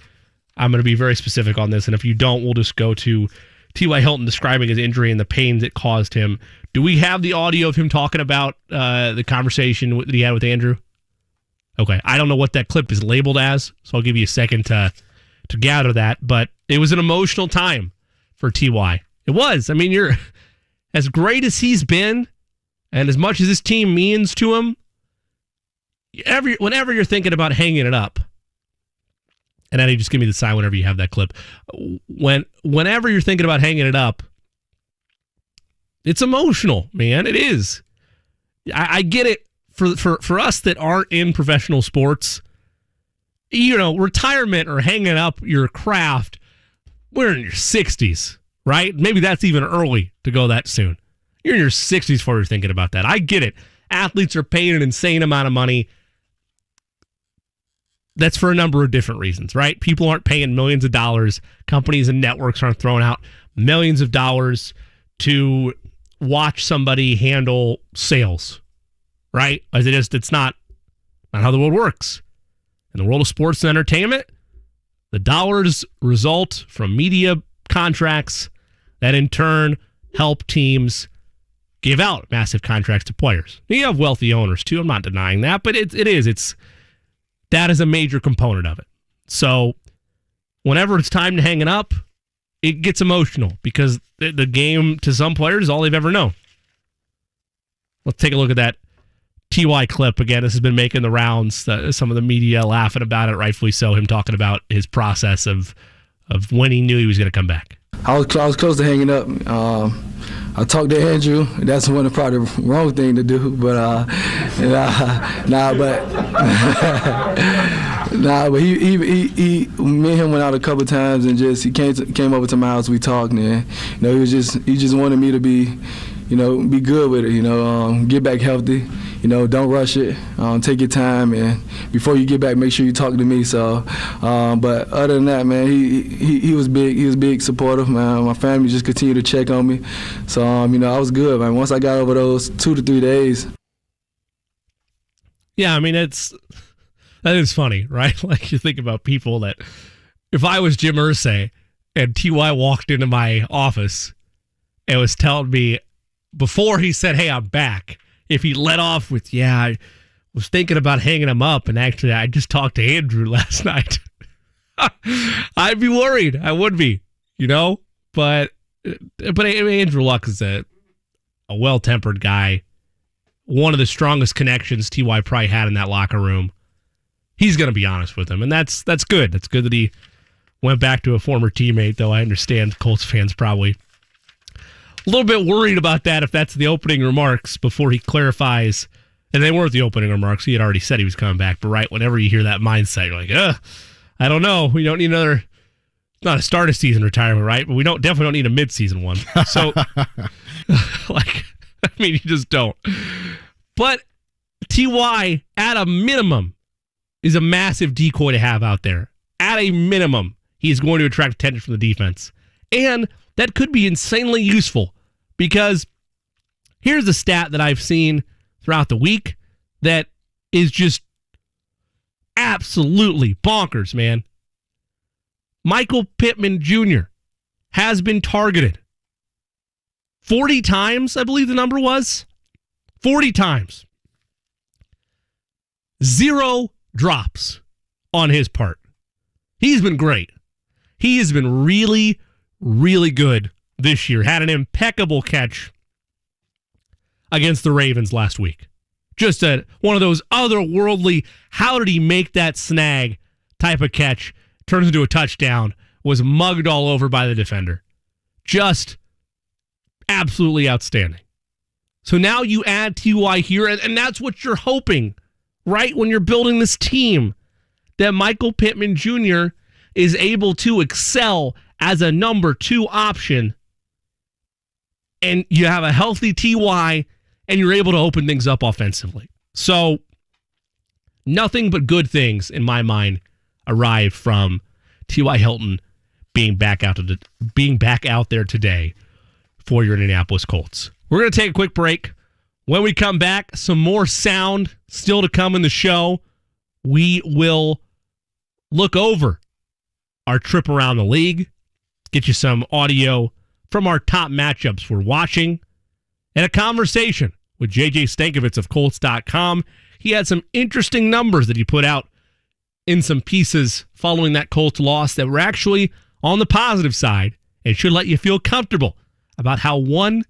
going to be very specific on this, and if you don't, we'll just go to T.Y. Hilton describing his injury and the pains it caused him. Do we have the audio of him talking about the conversation that he had with Andrew? Okay, I don't know what that clip is labeled as, so I'll give you a second to gather that, but it was an emotional time for T.Y. It was. I mean, you're as great as he's been, and as much as this team means to him, whenever you're thinking about hanging it up, and Eddie, just give me the sign whenever you have that clip. Whenever you're thinking about hanging it up, it's emotional, man. It is. I get it. For us that aren't in professional sports, retirement or hanging up your craft, we're in your 60s, right? Maybe that's even early to go that soon. You're in your 60s before you're thinking about that. I get it. Athletes are paying an insane amount of money. That's for a number of different reasons, right? People aren't paying millions of dollars. Companies and networks aren't throwing out millions of dollars to watch somebody handle sales. Right? It's not how the world works. In the world of sports and entertainment, the dollars result from media contracts that in turn help teams give out massive contracts to players. You have wealthy owners too. I'm not denying that, but that is a major component of it. So whenever it's time to hang it up, it gets emotional because the game to some players is all they've ever known. Let's take a look at that T.Y. clip again. This has been making the rounds. Some of the media laughing about it, rightfully so. Him talking about his process of when he knew he was going to come back. I was close to hanging up. I talked to Andrew. That's probably the wrong thing to do, but but he me and him went out a couple times and he came over to my house. We talked, and he just wanted me to be good with it. Get back healthy. Don't rush it. Take your time, and before you get back, make sure you talk to me. So, but other than that, man, he was big. He was big supportive, man. My family just continued to check on me. So, I was good, man. Once I got over those 2 to 3 days. Yeah, I mean, that is funny, right? Like, you think about people that, if I was Jim Irsay and T.Y. walked into my office and was telling me before he said, "Hey, I'm back," if he let off with, "Yeah, I was thinking about hanging him up, and actually I just talked to Andrew last night," I'd be worried. I would be, But Andrew Luck is a well-tempered guy. One of the strongest connections T.Y. probably had in that locker room. He's going to be honest with him, and that's good. That's good that he went back to a former teammate, though I understand Colts fans probably a little bit worried about that if that's the opening remarks before he clarifies. And they weren't the opening remarks. He had already said he was coming back. But right, whenever you hear that mindset, you're like, I don't know. We don't need another, not a start of season retirement, right? But we definitely don't need a mid-season one. So, you just don't. But T.Y., at a minimum, is a massive decoy to have out there. At a minimum, he's going to attract attention from the defense. And that could be insanely useful because here's a stat that I've seen throughout the week that is just absolutely bonkers, man. Michael Pittman Jr. has been targeted 40 times, I believe the number was. 40 times. 0 drops on his part. He's been great. He has been really, really good this year. Had an impeccable catch against the Ravens last week. Just one of those otherworldly, how did he make that snag type of catch turns into a touchdown, was mugged all over by the defender. Just absolutely outstanding. So now you add T.Y. here, and that's what you're hoping, right? When you're building this team, that Michael Pittman Jr. is able to excel as a number 2 option, and you have a healthy T.Y., and you're able to open things up offensively. So nothing but good things, in my mind, arrive from T.Y. Hilton being back out there today for your Indianapolis Colts. We're going to take a quick break. When we come back, some more sound still to come in the show. We will look over our trip around the league, get you some audio from our top matchups we're watching, and a conversation with JJ Stankovitz of Colts.com. He had some interesting numbers that he put out in some pieces following that Colts loss that were actually on the positive side and should let you feel comfortable about how one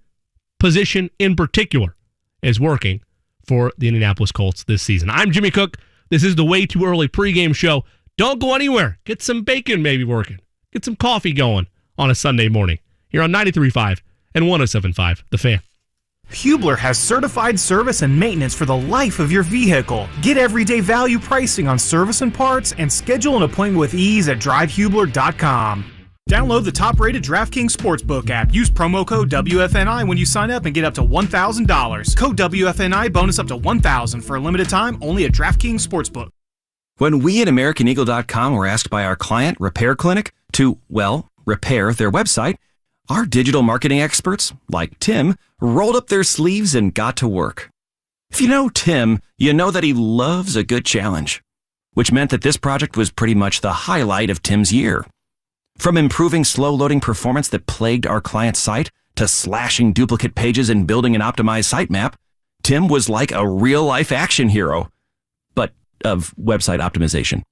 position in particular is working for the Indianapolis Colts this season. I'm Jimmy Cook. This is the Way Too Early pregame show. Don't go anywhere. Get some bacon maybe working. Get some coffee going on a Sunday morning here on 93.5 and 107.5 The Fan. Hubler has certified service and maintenance for the life of your vehicle. Get everyday value pricing on service and parts and schedule an appointment with ease at drivehubler.com. Download the top-rated DraftKings Sportsbook app. Use promo code WFNI when you sign up and get up to $1,000. Code WFNI bonus up to $1,000 for a limited time only at DraftKings Sportsbook. When we at AmericanEagle.com were asked by our client, Repair Clinic, to, repair their website, our digital marketing experts, like Tim, rolled up their sleeves and got to work. If you know Tim, you know that he loves a good challenge, which meant that this project was pretty much the highlight of Tim's year. From improving slow-loading performance that plagued our client's site to slashing duplicate pages and building an optimized sitemap, Tim was like a real-life action hero, but of website optimization.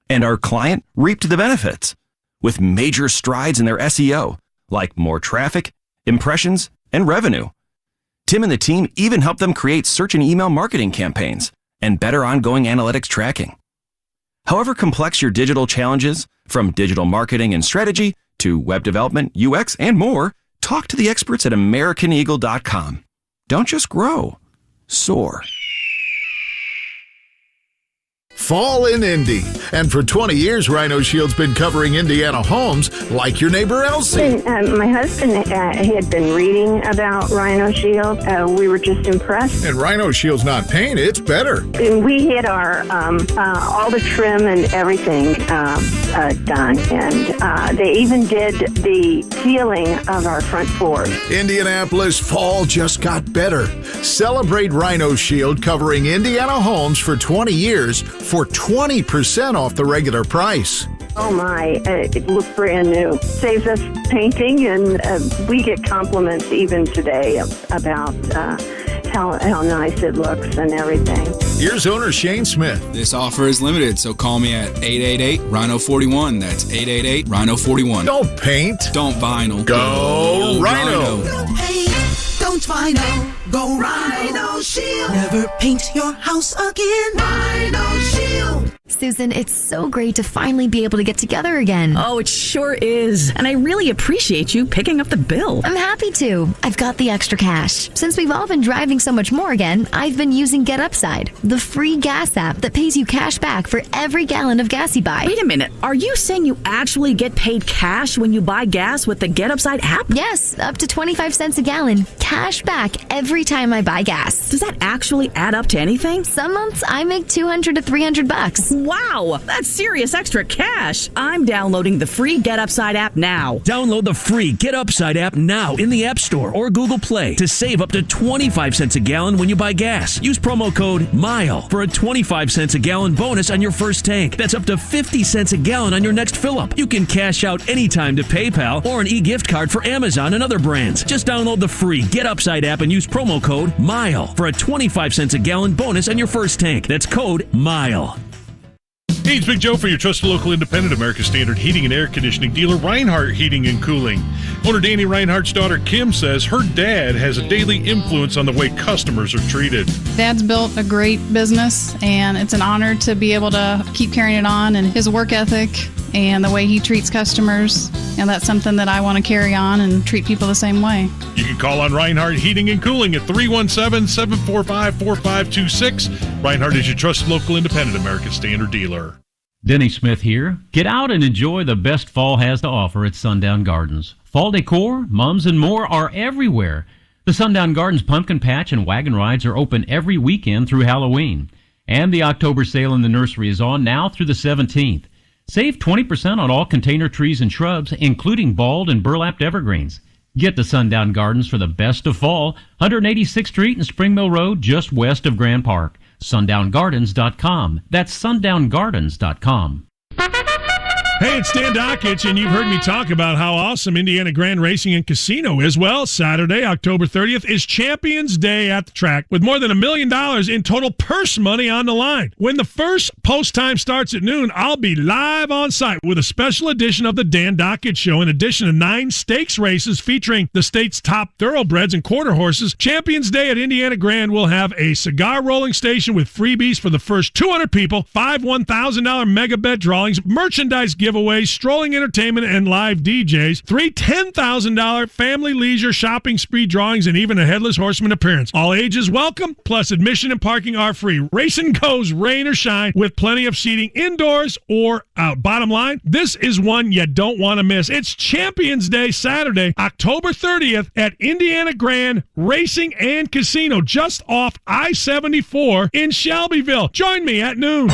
And our client reaped the benefits with major strides in their SEO, like more traffic, impressions, and revenue. Tim and the team even helped them create search and email marketing campaigns and better ongoing analytics tracking. However complex your digital challenges, from digital marketing and strategy to web development, UX, and more, talk to the experts at AmericanEagle.com. Don't just grow, soar. Fall in Indy. And for 20 years, Rhino Shield's been covering Indiana homes like your neighbor Elsie. My husband, he had been reading about Rhino Shield. We were just impressed. And Rhino Shield's not paint, it's better. And we had our, all the trim and everything done. And they even did the sealing of our front porch. Indianapolis, fall just got better. Celebrate Rhino Shield covering Indiana homes for 20 years for 20% off the regular price. Oh my, it looks brand new. Saves us painting, and we get compliments even today about how nice it looks and everything. Here's owner Shane Smith. This offer is limited, so call me at 888-RHINO-41. That's 888-RHINO-41. Don't paint. Don't vinyl. Go Rhino. Don't paint. Don't vinyl. Go Rhino Shield. Never paint your house again. Rhino Shield. Susan, it's so great to finally be able to get together again. Oh, it sure is. And I really appreciate you picking up the bill. I'm happy to. I've got the extra cash. Since we've all been driving so much more again, I've been using Get Upside, the free gas app that pays you cash back for every gallon of gas you buy. Wait a minute. Are you saying you actually get paid cash when you buy gas with the Get Upside app? Yes, up to 25 cents a gallon. Cash back every time I buy gas. Does that actually add up to anything? Some months I make $200 to $300. Wow, that's serious extra cash. I'm downloading the free Get Upside app now. Download the free Get Upside app now in the App Store or Google Play to save up to 25 cents a gallon when you buy gas. Use promo code MILE for a 25 cents a gallon bonus on your first tank. That's up to 50 cents a gallon on your next fill-up. You can cash out anytime to PayPal or an e-gift card for Amazon and other brands. Just download the free Get Upside app and use promo code MILE for a 25 cents a gallon bonus on your first tank. That's code MILE. Hey, it's Big Joe for your trusted local independent America's Standard heating and air conditioning dealer, Reinhardt Heating and Cooling. Owner Danny Reinhardt's daughter Kim says her dad has a daily influence on the way customers are treated. Dad's built a great business, and it's an honor to be able to keep carrying it on, and his work ethic and the way he treats customers, and that's something that I want to carry on and treat people the same way. You can call on Reinhardt Heating and Cooling at 317-745-4526. Reinhardt is your trusted local independent America's Standard dealer. Denny Smith here. Get out and enjoy the best fall has to offer at Sundown Gardens. Fall decor, mums, and more are everywhere. The Sundown Gardens Pumpkin Patch and Wagon Rides are open every weekend through Halloween. And the October sale in the nursery is on now through the 17th. Save 20% on all container trees and shrubs, including bald and burlapped evergreens. Get to Sundown Gardens for the best of fall, 186th Street and Spring Mill Road, just west of Grand Park. SundownGardens.com. That's SundownGardens.com. Hey, it's Dan Dockich, and you've heard me talk about how awesome Indiana Grand Racing and Casino is. Well, Saturday, October 30th, is Champions Day at the track with more than $1 million in total purse money on the line. When the first post time starts at noon, I'll be live on site with a special edition of the Dan Dockich Show. In addition to 9 stakes races featuring the state's top thoroughbreds and quarter horses, Champions Day at Indiana Grand will have a cigar rolling station with freebies for the first 200 people, 5 $1,000 mega bet drawings, merchandise giveaways, strolling entertainment, and live DJs, 3 $10,000 family leisure shopping spree drawings, and even a Headless Horseman appearance. All ages welcome, plus admission and parking are free. Racing goes rain or shine with plenty of seating indoors or out. Bottom line, this is one you don't want to miss. It's Champions Day Saturday, October 30th at Indiana Grand Racing and Casino, just off I-74 in Shelbyville. Join me at noon.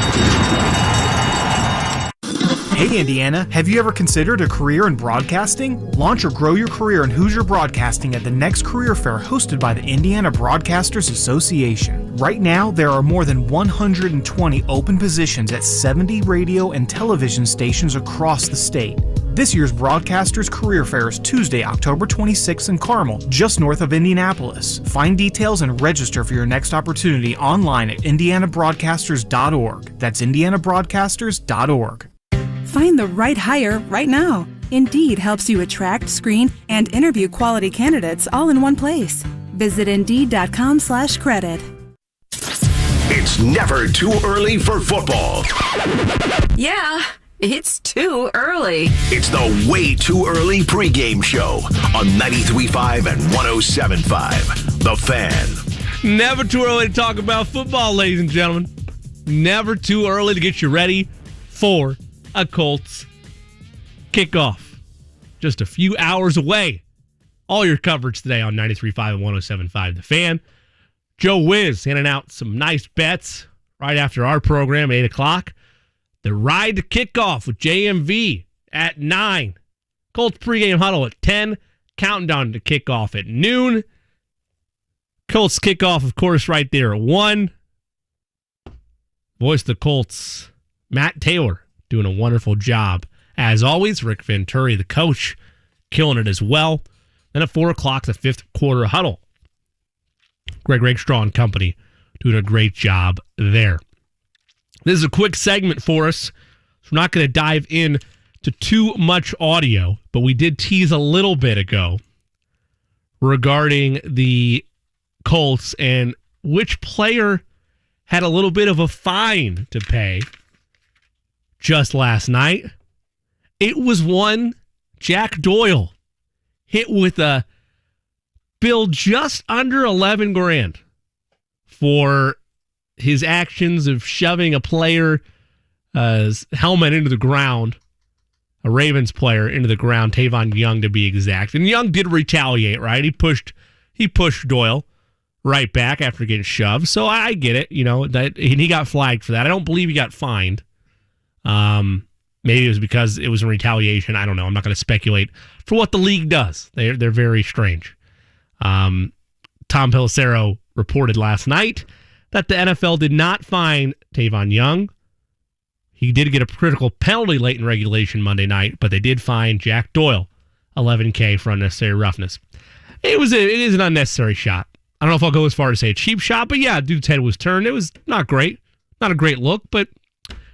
Hey Indiana, have you ever considered a career in broadcasting? Launch or grow your career in Hoosier Broadcasting at the next career fair hosted by the Indiana Broadcasters Association. Right now, there are more than 120 open positions at 70 radio and television stations across the state. This year's Broadcasters Career Fair is Tuesday, October 26th in Carmel, just north of Indianapolis. Find details and register for your next opportunity online at indianabroadcasters.org. That's indianabroadcasters.org. Find the right hire right now. Indeed helps you attract, screen, and interview quality candidates all in one place. Visit Indeed.com/credit. It's never too early for football. Yeah, it's too early. It's the Way Too Early pregame show on 93.5 and 107.5. The Fan. Never too early to talk about football, ladies and gentlemen. Never too early to get you ready for a Colts kickoff. Just a few hours away. All your coverage today on 93.5 and 107.5 The Fan. Joe Wiz handing out some nice bets right after our program at 8 o'clock. The ride to kickoff with JMV at 9. Colts pregame huddle at 10. Countdown to kickoff at noon. Colts kickoff, of course, right there at 1. Voice of the Colts, Matt Taylor, doing a wonderful job. As always, Rick Venturi, the coach, killing it as well. Then at 4 o'clock, the fifth quarter huddle. Greg Rakestraw and company doing a great job there. This is a quick segment for us. So we're not going to dive in to too much audio, but we did tease a little bit ago regarding the Colts and which player had a little bit of a fine to pay just last night. It was one Jack Doyle hit with a bill just under $11,000 for his actions of shoving a player's helmet into the ground, a Ravens player into the ground, Tavon Young to be exact. And Young did retaliate, right? He pushed Doyle right back after getting shoved. So I get it, that and he got flagged for that. I don't believe he got fined. Maybe it was because it was in retaliation. I don't know. I'm not going to speculate for what the league does. They're very strange. Tom Pelissero reported last night that the NFL did not fine Tavon Young. He did get a critical penalty late in regulation Monday night, but they did fine Jack Doyle $11,000 for unnecessary roughness. It is an unnecessary shot. I don't know if I'll go as far to say a cheap shot, but yeah, dude's head was turned. It was not great. Not a great look, but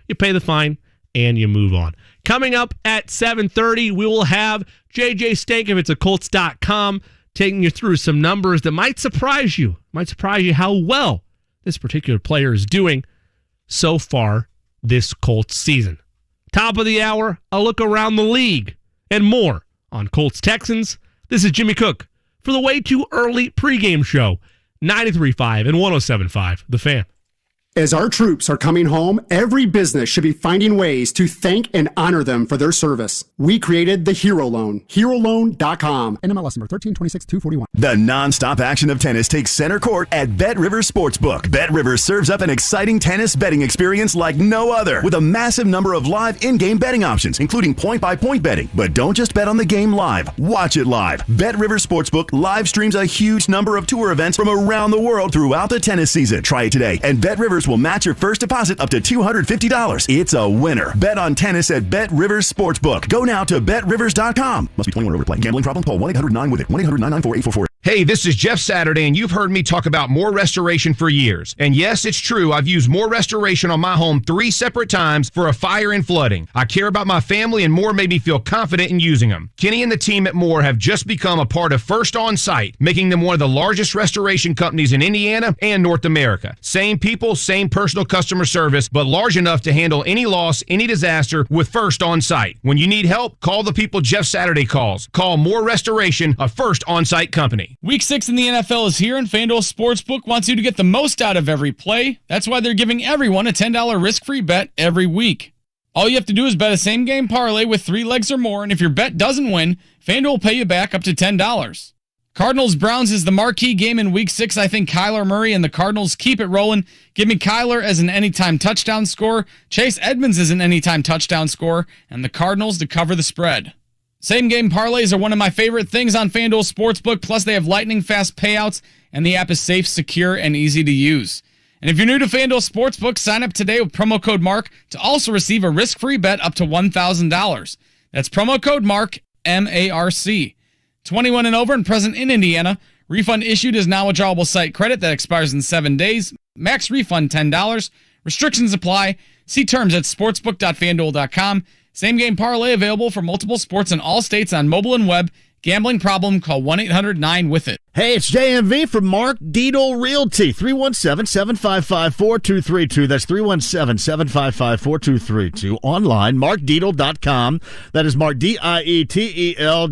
you pay the fine, and you move on. Coming up at 7:30, we will have JJ Stankovitz of Colts.com taking you through some numbers that might surprise you. Might surprise you how well this particular player is doing so far this Colts season. Top of the hour, a look around the league and more on Colts Texans. This is Jimmy Cook for the Way Too Early pregame show, 93.5 and 107.5, The Fan. As our troops are coming home, every business should be finding ways to thank and honor them for their service. We created the Hero Loan. HeroLoan.com. NMLS number 1326-241. The nonstop action of tennis takes center court at Bet Rivers Sportsbook. Bet Rivers serves up an exciting tennis betting experience like no other, with a massive number of live in-game betting options, including point-by-point betting. But don't just bet on the game live. Watch it live. Bet Rivers Sportsbook live streams a huge number of tour events from around the world throughout the tennis season. Try it today, and Bet Rivers will match your first deposit up to $250. It's a winner. Bet on tennis at Bet Rivers Sportsbook. Go now to BetRivers.com. Must be 21 or over to play. Gambling problem? Call 1-800-9-WITH-IT. 1-800-994-8448. Hey, this is Jeff Saturday, and you've heard me talk about More Restoration for years. And yes, it's true, I've used More Restoration on my home 3 separate times for a fire and flooding. I care about my family, and More made me feel confident in using them. Kenny and the team at More have just become a part of First On Site, making them one of the largest restoration companies in Indiana and North America. Same people, same personal customer service, but large enough to handle any loss, any disaster with First On Site. When you need help, call the people Jeff Saturday calls. Call More Restoration, a First On Site company. Week 6 in the NFL is here, and FanDuel Sportsbook wants you to get the most out of every play. That's why they're giving everyone a $10 risk-free bet every week. All you have to do is bet a same-game parlay with 3 legs or more, and if your bet doesn't win, FanDuel will pay you back up to $10. Cardinals-Browns is the marquee game in Week 6. I think Kyler Murray and the Cardinals keep it rolling. Give me Kyler as an anytime touchdown scorer, Chase Edmonds as an anytime touchdown scorer, and the Cardinals to cover the spread. Same-game parlays are one of my favorite things on FanDuel Sportsbook, plus they have lightning-fast payouts, and the app is safe, secure, and easy to use. And if you're new to FanDuel Sportsbook, sign up today with promo code MARK to also receive a risk-free bet up to $1,000. That's promo code MARK, M-A-R-C. 21 and over and present in Indiana. Refund issued is now withdrawable site credit that expires in 7 days. Max refund $10. Restrictions apply. See terms at sportsbook.fanduel.com. Same game parlay available for multiple sports in all states on mobile and web. Gambling problem? Call 1-800-9-WITH-IT. Hey, it's JMV from Mark Dietel Realty, 317-755-4232. That's 317-755-4232. Online, markdietel.com. That is Mark, Dietel.com.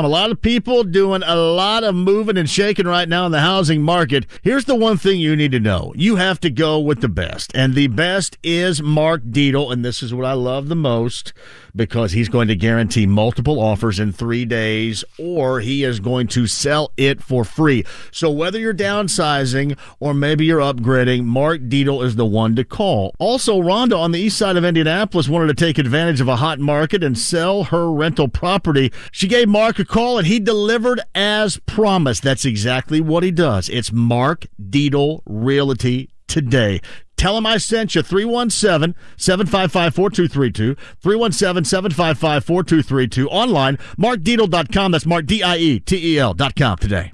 A lot of people doing a lot of moving and shaking right now in the housing market. Here's the one thing you need to know. You have to go with the best, and the best is Mark Dietel, and this is what I love the most, because he's going to guarantee multiple offers in 3 days, or he is going to sell it for free. So whether you're downsizing or maybe you're upgrading, Mark Dietel is the one to call. Also, Rhonda on the east side of Indianapolis wanted to take advantage of a hot market and sell her rental property. She gave Mark a call, and he delivered as promised. That's exactly what he does. It's Mark Dietel Realty today. Tell him I sent you. 317-755-4232. 317-755-4232. Online, markdietel.com. That's Mark, Dietel.com today.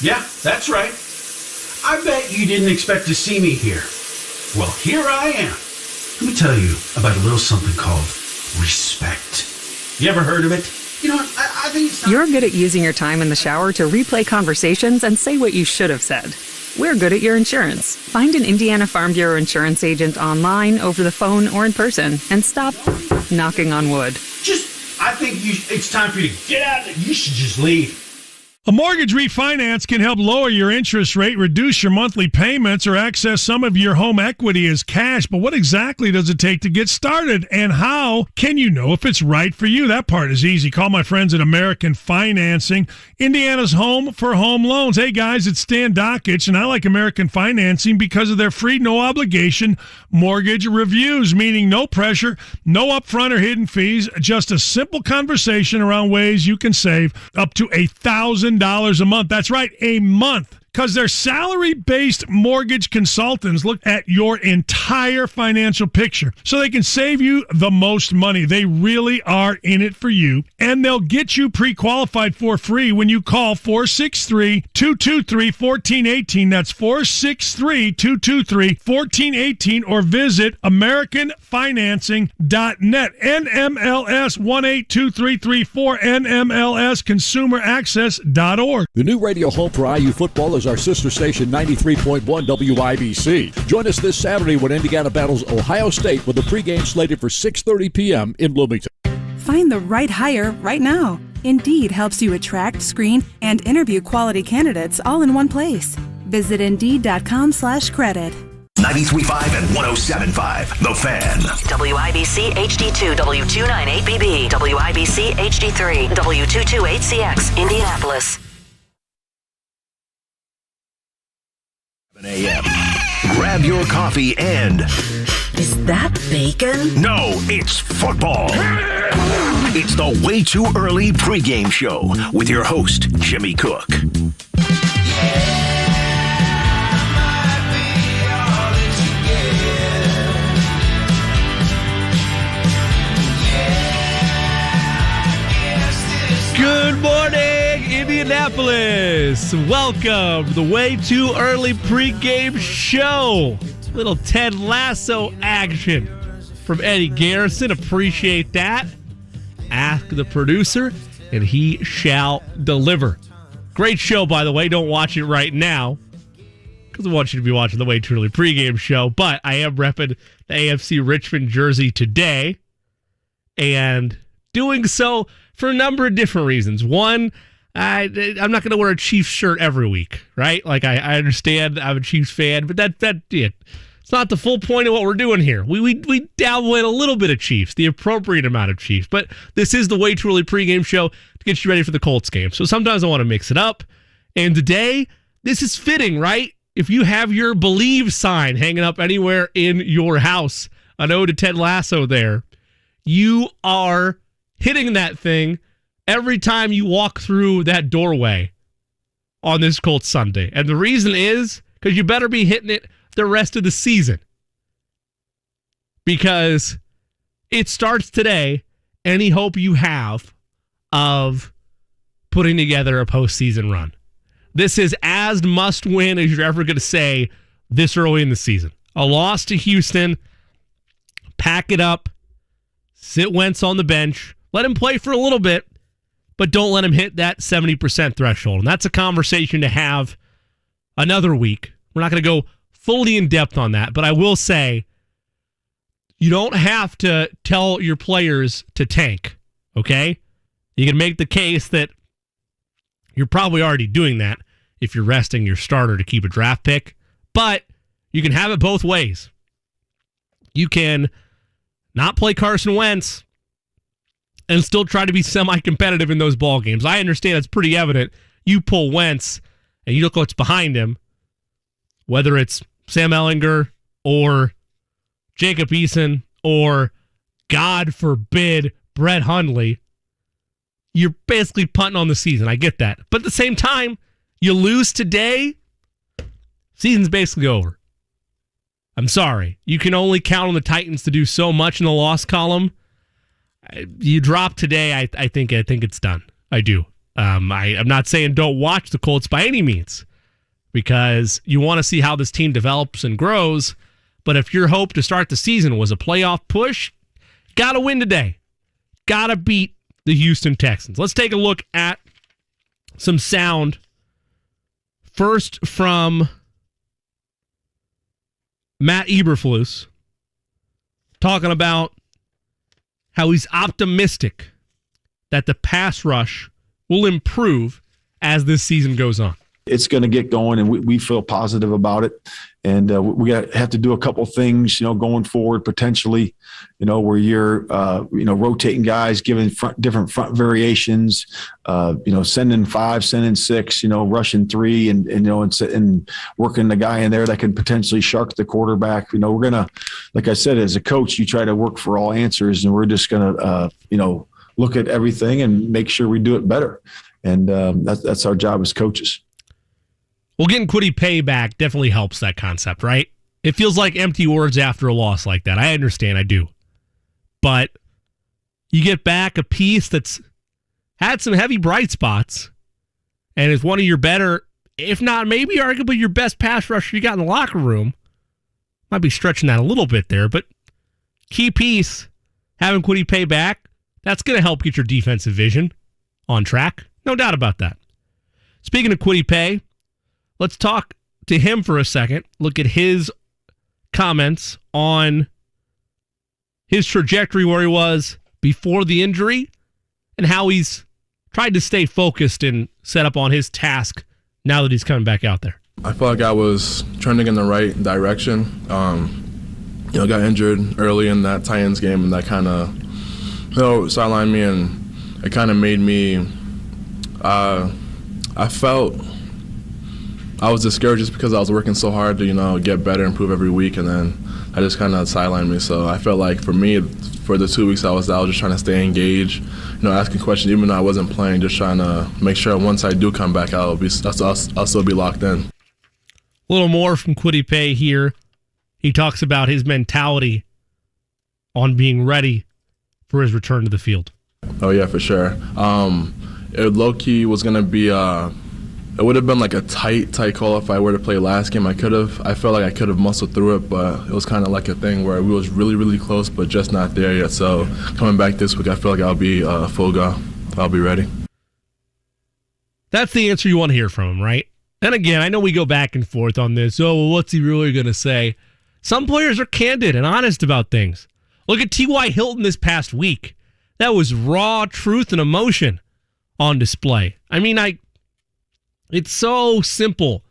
Yeah, that's right. I bet you didn't expect to see me here. Well, here I am. Let me tell you about a little something called respect. You ever heard of it? You know what? I think it's You're good at using your time in the shower to replay conversations and say what you should have said. We're good at your insurance. Find an Indiana Farm Bureau insurance agent online, over the phone, or in person, and stop knocking on wood. I think it's time for you to get out. You should just leave. A mortgage refinance can help lower your interest rate, reduce your monthly payments, or access some of your home equity as cash. But what exactly does it take to get started? And how can you know if it's right for you? That part is easy. Call my friends at American Financing, Indiana's home for home loans. Hey, guys, it's Stan Dockich, and I like American Financing because of their free, no-obligation mortgage reviews, meaning no pressure, no upfront or hidden fees, just a simple conversation around ways you can save up to $1,000 a month. That's right, a month. Because their salary-based mortgage consultants look at your entire financial picture so they can save you the most money. They really are in it for you, and they'll get you pre-qualified for free when you call 463-223-1418. That's 463-223-1418, or visit AmericanFinancing.net. NMLS 182334, NMLSConsumerAccess.org. The new radio home for IU football is our sister station 93.1 WIBC. Join us this Saturday when Indiana battles Ohio State with a pregame slated for 6:30 p.m. in Bloomington. Find the right hire right now. Indeed helps you attract, screen, and interview quality candidates all in one place. Visit Indeed.com/credit. 93.5 and 107.5. The Fan. WIBC HD2, W298BB, WIBC HD3, W228CX, Indianapolis. 7 a.m. Grab your coffee and... Is that bacon? No, it's football. It's the Way Too Early pregame show with your host, Jimmy Cook. Good morning, Indianapolis. Welcome to the Way Too Early pregame show. Little Ted Lasso action from Eddie Garrison. Appreciate that. Ask the producer, and he shall deliver. Great show, by the way. Don't watch it right now, because I want you to be watching the Way Too Early pregame show. But I am repping the AFC Richmond jersey today, and doing so for a number of different reasons. One, I'm not going to wear a Chiefs shirt every week, right? Like, I understand I'm a Chiefs fan, but it's not the full point of what we're doing here. We dabble in a little bit of Chiefs, the appropriate amount of Chiefs, but this is the Way Too Early pregame show to get you ready for the Colts game. So sometimes I want to mix it up, and today, this is fitting, right? If you have your Believe sign hanging up anywhere in your house, an ode to Ted Lasso there, you are hitting that thing every time you walk through that doorway on this Colts Sunday. And the reason is because you better be hitting it the rest of the season, because it starts today. Any hope you have of putting together a postseason run, this is as must win as you're ever going to say this early in the season. A loss to Houston, pack it up, sit Wentz on the bench, let him play for a little bit, but don't let him hit that 70% threshold. And that's a conversation to have another week. We're not going to go fully in depth on that, but I will say you don't have to tell your players to tank, okay? You can make the case that you're probably already doing that if you're resting your starter to keep a draft pick, but you can have it both ways. You can not play Carson Wentz and still try to be semi-competitive in those ball games. I understand it's pretty evident. You pull Wentz and you look what's behind him, whether it's Sam Ehlinger or Jacob Eason or, God forbid, Brett Hundley, you're basically punting on the season. I get that. But at the same time, you lose today, season's basically over. I'm sorry. You can only count on the Titans to do so much in the loss column. You drop today, I think it's done. I do. I'm not saying don't watch the Colts by any means, because you want to see how this team develops and grows. But if your hope to start the season was a playoff push, got to win today. Got to beat the Houston Texans. Let's take a look at some sound. First from Matt Eberflus, talking about how he's optimistic that the pass rush will improve as this season goes on. It's going to get going, and we feel positive about it. And we have to do a couple things, going forward potentially, where you're, rotating guys, giving different front variations, sending 5, sending 6, rushing 3, and working the guy in there that can potentially shark the quarterback. We're going to, like I said, as a coach, you try to work for all answers, and we're just going to, look at everything and make sure we do it better. And that's our job as coaches. Well, getting Kwity Paye back definitely helps that concept, right? It feels like empty words after a loss like that. I understand, I do. But you get back a piece that's had some heavy bright spots and is one of your better, if not maybe arguably your best pass rusher you got in the locker room. Might be stretching that a little bit there, but key piece, having Kwity Paye back, that's going to help get your defensive vision on track. No doubt about that. Speaking of Kwity Paye, let's talk to him for a second. Look at his comments on his trajectory where he was before the injury and how he's tried to stay focused and set up on his task now that he's coming back out there. I felt like I was trending in the right direction. Got injured early in that Titans game, and that kind of, sidelined me, and it kind of made me, I felt I was discouraged just because I was working so hard to, get better, improve every week, and then I just kind of sidelined me. So I felt like for me, for the 2 weeks I was just trying to stay engaged, asking questions even though I wasn't playing, just trying to make sure once I do come back, I'll still be locked in. A little more from Kwity Paye here. He talks about his mentality on being ready for his return to the field. Oh, yeah, for sure. It low-key was going to be it would have been like a tight call if I were to play last game. I felt like I could have muscled through it, but it was kind of like a thing where we was really, really close, but just not there yet. So coming back this week, I feel like I'll be full go. I'll be ready. That's the answer you want to hear from him, right? And again, I know we go back and forth on this. Oh, well, what's he really going to say? Some players are candid and honest about things. Look at T.Y. Hilton this past week. That was raw truth and emotion on display. I mean, it's so simple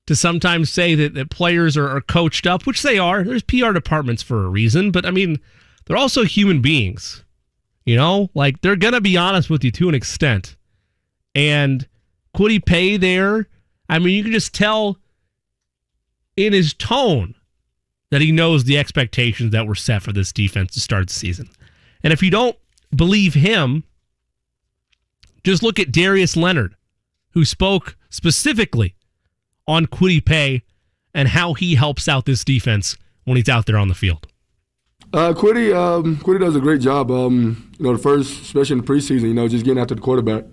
to sometimes say that players are coached up, which they are. There's PR departments for a reason, but I mean, they're also human beings. They're going to be honest with you to an extent. And Kwity Paye there, I mean, you can just tell in his tone that he knows the expectations that were set for this defense to start the season. And if you don't believe him, just look at Darius Leonard, who spoke specifically on Kwity Paye and how he helps out this defense when he's out there on the field. Kwity does a great job. The first, especially in the preseason, just getting after the quarterback.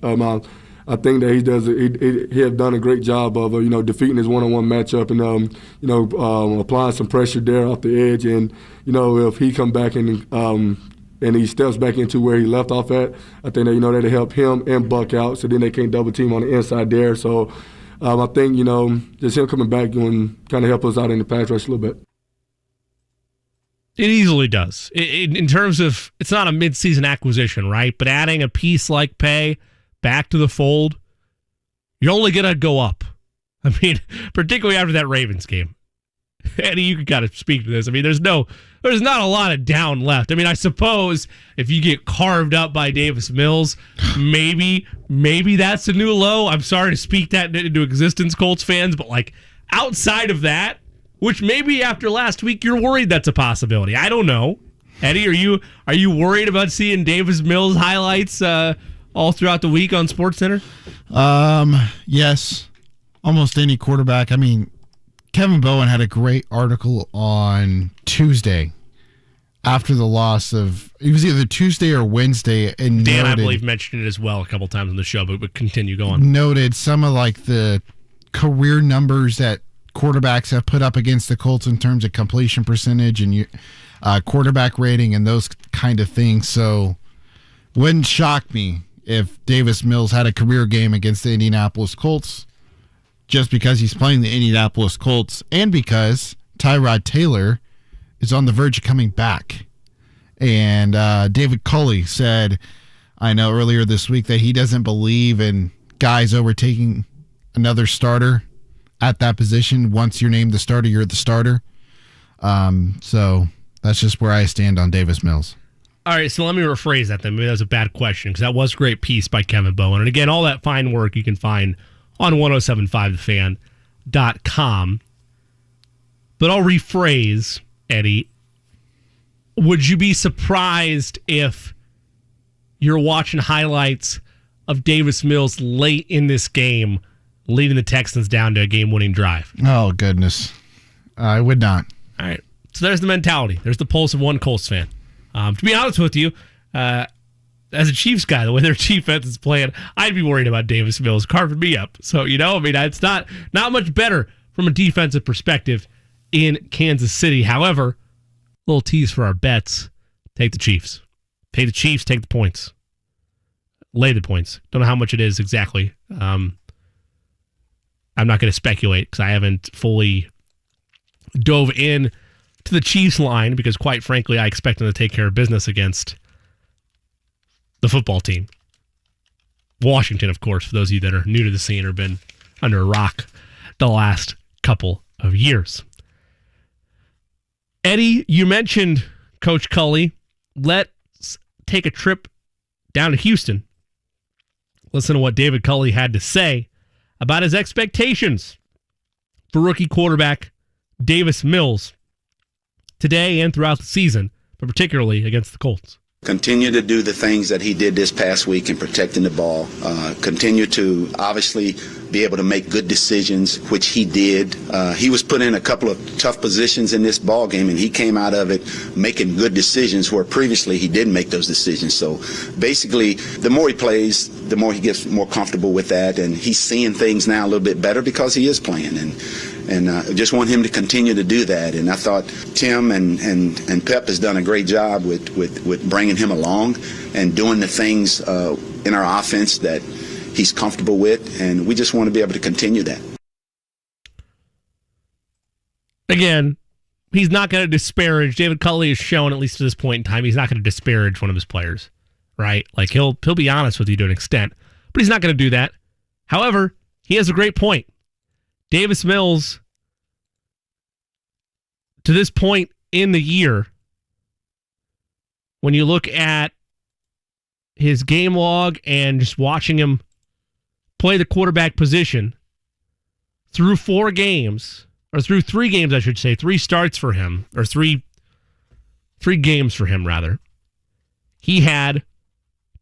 I think that he have done a great job of defeating his one-on-one matchup and applying some pressure there off the edge. And if he come back and he steps back into where he left off at, I think that that'll help him and Buck out. So then they can't double team on the inside there. So I think just him coming back and kind of help us out in the pass rush a little bit. It easily does. In terms of, it's not a midseason acquisition, right? But adding a piece like Paye back to the fold, you're only going to go up. I mean, particularly after that Ravens game. Eddie, you can kind of speak to this. I mean, there's not a lot of down left. I mean, I suppose if you get carved up by Davis Mills, maybe that's the new low. I'm sorry to speak that into existence, Colts fans, but outside of that, which maybe after last week you're worried that's a possibility. I don't know. Eddie, are you worried about seeing Davis Mills highlights all throughout the week on SportsCenter? Yes. Almost any quarterback. I mean, Kevin Bowen had a great article on Tuesday after the loss of, it was either Tuesday or Wednesday. And Dan, I believe, mentioned it as well a couple times on the show, but continue going. Noted some of the career numbers that quarterbacks have put up against the Colts in terms of completion percentage and quarterback rating and those kind of things. So wouldn't shock me if Davis Mills had a career game against the Indianapolis Colts, just because he's playing the Indianapolis Colts and because Tyrod Taylor is on the verge of coming back. And David Culley said, I know earlier this week, that he doesn't believe in guys overtaking another starter at that position. Once you're named the starter, you're the starter. So that's just where I stand on Davis Mills. All right, so let me rephrase that then. Maybe that was a bad question because that was a great piece by Kevin Bowen. And again, all that fine work you can find on 1075thefan.com. But I'll rephrase, Eddie. Would you be surprised if you're watching highlights of Davis Mills late in this game leading the Texans down to a game-winning drive. Oh, goodness. I would not. All right. So there's the mentality. There's the pulse of one Colts fan. To be honest with you, as a Chiefs guy, the way their defense is playing, I'd be worried about Davis Mills carving me up. So, it's not much better from a defensive perspective in Kansas City. However, little tease for our bets. Take the Chiefs. Take the Chiefs, take the points. Lay the points. Don't know how much it is exactly. I'm not going to speculate because I haven't fully dove in to the Chiefs line because, quite frankly, I expect them to take care of business against the football team. Washington, of course, for those of you that are new to the scene or been under a rock the last couple of years. Eddie, you mentioned Coach Culley. Let's take a trip down to Houston. Listen to what David Culley had to say about his expectations for rookie quarterback Davis Mills today and throughout the season, but particularly against the Colts. Continue to do the things that he did this past week in protecting the ball. Continue to obviously be able to make good decisions, which he did. He was put in a couple of tough positions in this ball game, and he came out of it making good decisions where previously he didn't make those decisions. So basically, the more he plays, the more he gets more comfortable with that, and he's seeing things now a little bit better because he is playing. And just want him to continue to do that. And I thought Tim and Pep has done a great job with bringing him along and doing the things in our offense that he's comfortable with. And we just want to be able to continue that. Again, he's not going to disparage. David Culley has shown, at least to this point in time, he's not going to disparage one of his players, right? Like he'll be honest with you to an extent, but he's not going to do that. However, he has a great point. Davis Mills, to this point in the year, when you look at his game log and just watching him play the quarterback position through 4 games, or through 3 games, I should say, 3 starts for him, or 3 games for him, rather, he had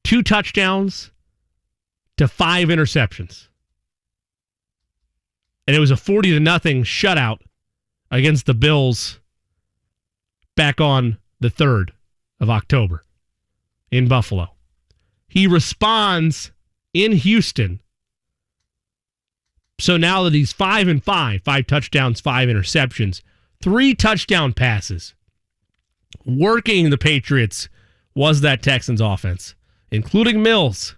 2 touchdowns to 5 interceptions. And it was a 40-0 shutout against the Bills back on the 3rd of October in Buffalo. He responds in Houston. So now that he's 5-5, 5 touchdowns, 5 interceptions, 3 touchdown passes, working the Patriots was that Texans offense, including Mills.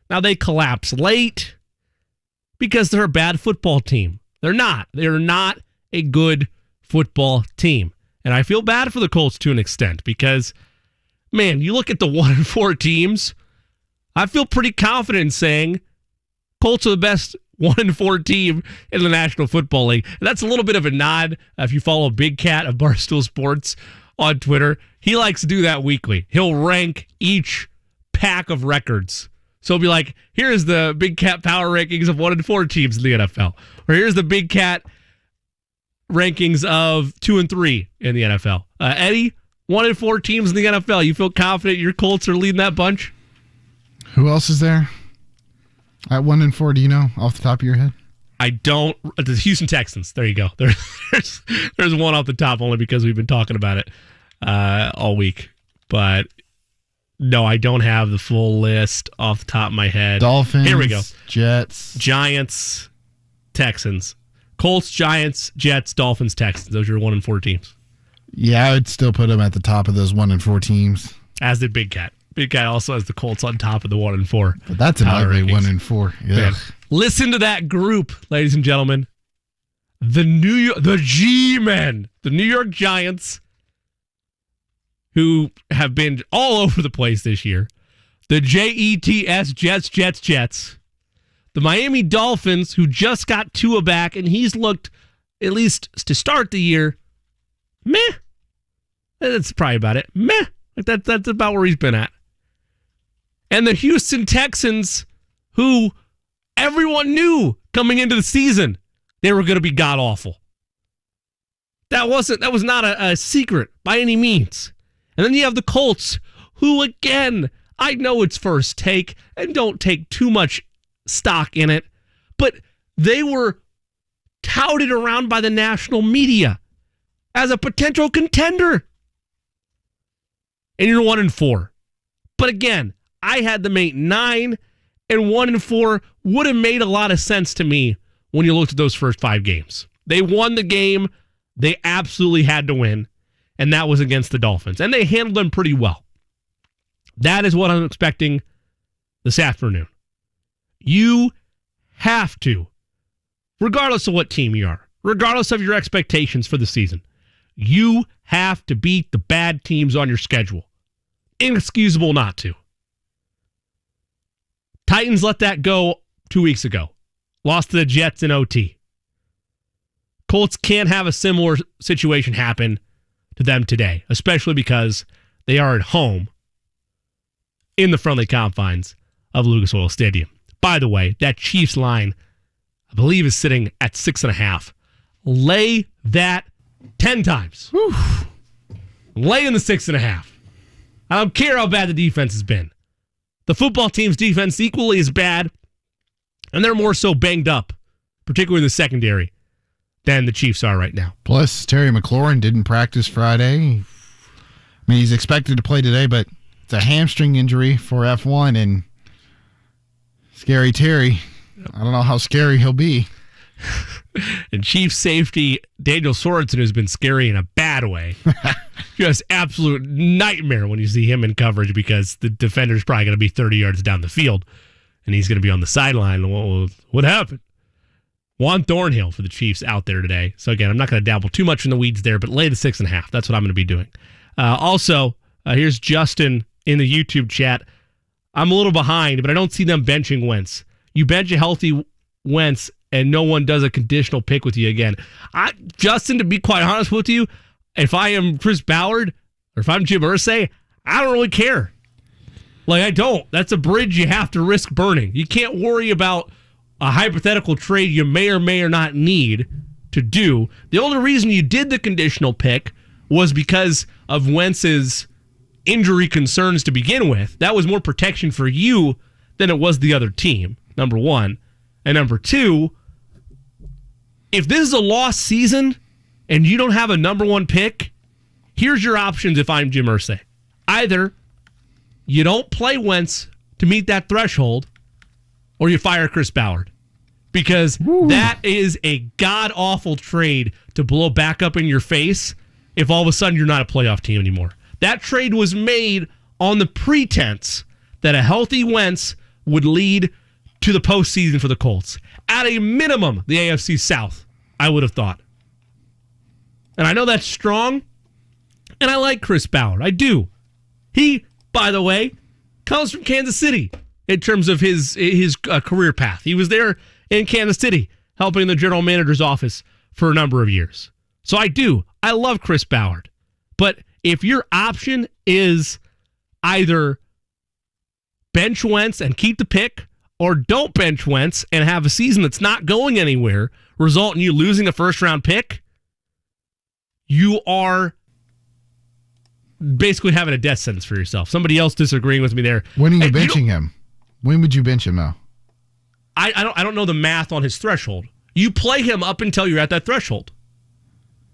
Now they collapse late because they're a bad football team. They're not. They're not a good football team. And I feel bad for the Colts to an extent because, man, you look at the 1-4 teams, I feel pretty confident in saying Colts are the best 1-4 team in the National Football League. And that's a little bit of a nod. If you follow Big Cat of Barstool Sports on Twitter, he likes to do that weekly. He'll rank each pack of records. So it'll be like, here's the Big Cat power rankings of 1-4 teams in the NFL. Or here's the Big Cat rankings of 2-3 in the NFL. Eddie, 1-4 teams in the NFL. You feel confident your Colts are leading that bunch? Who else is there at 1-4? Do you know off the top of your head? I don't. The Houston Texans. There you go. There's one off the top only because we've been talking about it all week. But no, I don't have the full list off the top of my head. Dolphins. Here we go. Jets. Giants. Texans. Colts, Giants, Jets, Dolphins, Texans. Those are your 1-4 teams. Yeah, I would still put them at the top of those 1-4 teams. As did Big Cat. Big Cat also has the Colts on top of the 1-4. But that's an ugly 1-4. Yeah. Listen to that group, ladies and gentlemen. The G-Men, the New York Giants, who have been all over the place this year. The Jets, Jets. The Miami Dolphins, who just got Tua back, and he's looked, at least to start the year, meh. That's probably about it. Meh. Like that's about where he's been at. And the Houston Texans, who everyone knew coming into the season they were going to be god-awful. That was not a secret by any means. And then you have the Colts, who, again, I know it's first take, and don't take too much stock in it, but They were touted around by the national media as a potential contender. And you're 1-4. But again, I had them 8-9, and 1-4 would have made a lot of sense to me when you looked at those first 5 games. They won the game they absolutely had to win, and that was against the Dolphins. And they handled them pretty well. That is what I'm expecting this afternoon. You have to, regardless of what team you are, regardless of your expectations for the season, you have to beat the bad teams on your schedule. Inexcusable not to. Titans let that go 2 weeks ago. Lost to the Jets in OT. Colts can't have a similar situation happen to them today, especially because they are at home in the friendly confines of Lucas Oil Stadium. By the way, that Chiefs line, I believe, is sitting at 6.5. Lay that 10 times. Whew. Lay in the 6.5. I don't care how bad the defense has been. The football team's defense equally as bad, and they're more so banged up, particularly in the secondary, than the Chiefs are right now. Plus, Terry McLaurin didn't practice Friday. I mean, he's expected to play today, but it's a hamstring injury for F1, and Scary Terry, I don't know how scary he'll be. And Chief safety Daniel Sorensen has been scary in a bad way. Just absolute nightmare when you see him in coverage because the defender's probably going to be 30 yards down the field, and he's going to be on the sideline. What happened? Juan Thornhill for the Chiefs out there today. So again, I'm not going to dabble too much in the weeds there, but lay the 6.5. That's what I'm going to be doing. Also, here's Justin in the YouTube chat. I'm a little behind, but I don't see them benching Wentz. You bench a healthy Wentz, and no one does a conditional pick with you again. Justin, to be quite honest with you, if I am Chris Ballard or if I'm Jim Irsay, I don't really care. Like, I don't. That's a bridge you have to risk burning. You can't worry about a hypothetical trade you may or may or not need to do. The only reason you did the conditional pick was because of Wentz's injury concerns to begin with. That was more protection for you than it was the other team, number one. And number two, if this is a lost season and you don't have a number one pick, here's your options if I'm Jim Irsay. Either you don't play Wentz to meet that threshold, or you fire Chris Ballard. Because that is a god-awful trade to blow back up in your face if all of a sudden you're not a playoff team anymore. That trade was made on the pretense that a healthy Wentz would lead to the postseason for the Colts. At a minimum, the AFC South, I would have thought. And I know that's strong, and I like Chris Ballard. I do. He, by the way, comes from Kansas City in terms of his career path. He was there in Kansas City helping the general manager's office for a number of years. So I do. I love Chris Ballard. But if your option is either bench Wentz and keep the pick, or don't bench Wentz and have a season that's not going anywhere, result in you losing a first-round pick, you are basically having a death sentence for yourself. Somebody else disagreeing with me there. When are you benching him? When would you bench him, Al? I don't know the math on his threshold. You play him up until you're at that threshold.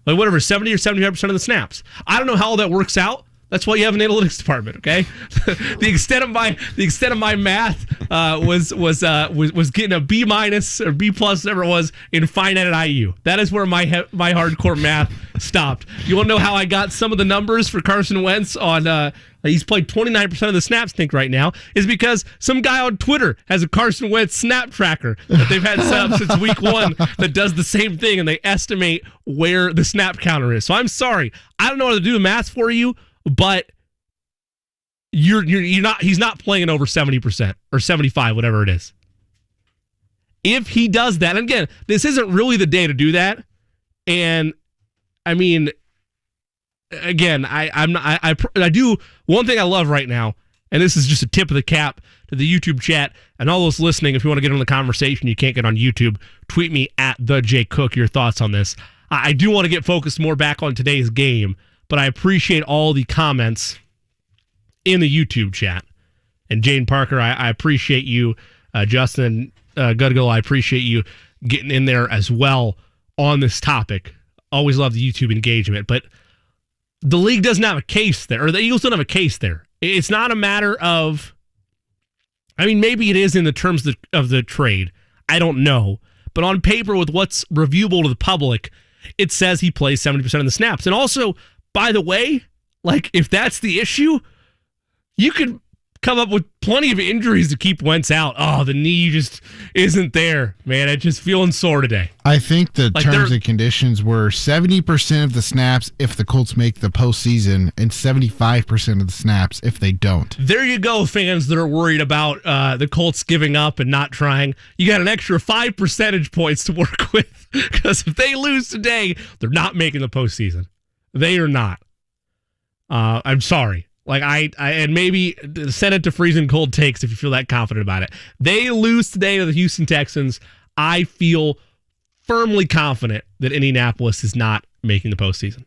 Like whatever, 70 or 75% of the snaps. I don't know how all that works out. That's why you have an analytics department, okay? The extent of my math was getting a B- or B+, whatever it was, in finite at IU. That is where my hardcore math stopped. You want to know how I got some of the numbers for Carson Wentz on? He's played 29% of the snaps, I think, right now, is because some guy on Twitter has a Carson Wentz snap tracker that they've had set up since week one that does the same thing, and they estimate where the snap counter is. So I'm sorry, I don't know how to do the math for you. But you're not. He's not playing over 70% or 75%, whatever it is. If he does that, and again, this isn't really the day to do that. And I mean, again, I do one thing I love right now, and this is just a tip of the cap to the YouTube chat and all those listening. If you want to get on the conversation, you can't get on YouTube. Tweet me at the J Cook your thoughts on this. I do want to get focused more back on today's game. But I appreciate all the comments in the YouTube chat. And Jane Parker, I appreciate you. Justin Gudgill, I appreciate you getting in there as well on this topic. Always love the YouTube engagement, but the league doesn't have a case there, or the Eagles don't have a case there. It's not a matter of, I mean, maybe it is in the terms of the trade. I don't know. But on paper, with what's reviewable to the public, it says he plays 70% of the snaps. And also, by the way, like, if that's the issue, you could come up with plenty of injuries to keep Wentz out. Oh, the knee just isn't there, man. I'm just feeling sore today. I think the terms and conditions were 70% of the snaps if the Colts make the postseason and 75% of the snaps if they don't. There you go, fans that are worried about the Colts giving up and not trying. You got an extra 5 percentage points to work with, because if they lose today, they're not making the postseason. They are not. I'm sorry. Like, I and maybe send it to freezing cold takes if you feel that confident about it. They lose today to the Houston Texans. I feel firmly confident that Indianapolis is not making the postseason.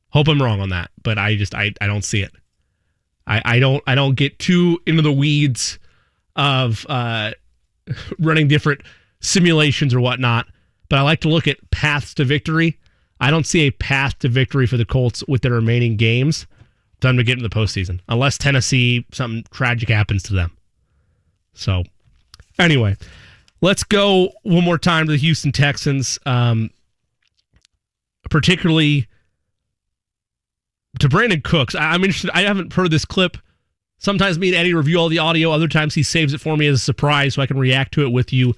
Hope I'm wrong on that, but I don't see it. I don't get too into the weeds of running different simulations or whatnot, but I like to look at paths to victory. I don't see a path to victory for the Colts with their remaining games. Time to get into the postseason, unless Tennessee, something tragic happens to them. So, anyway, let's go one more time to the Houston Texans, particularly to Brandon Cooks. I'm interested. I haven't heard this clip. Sometimes me and Eddie review all the audio. Other times he saves it for me as a surprise so I can react to it with you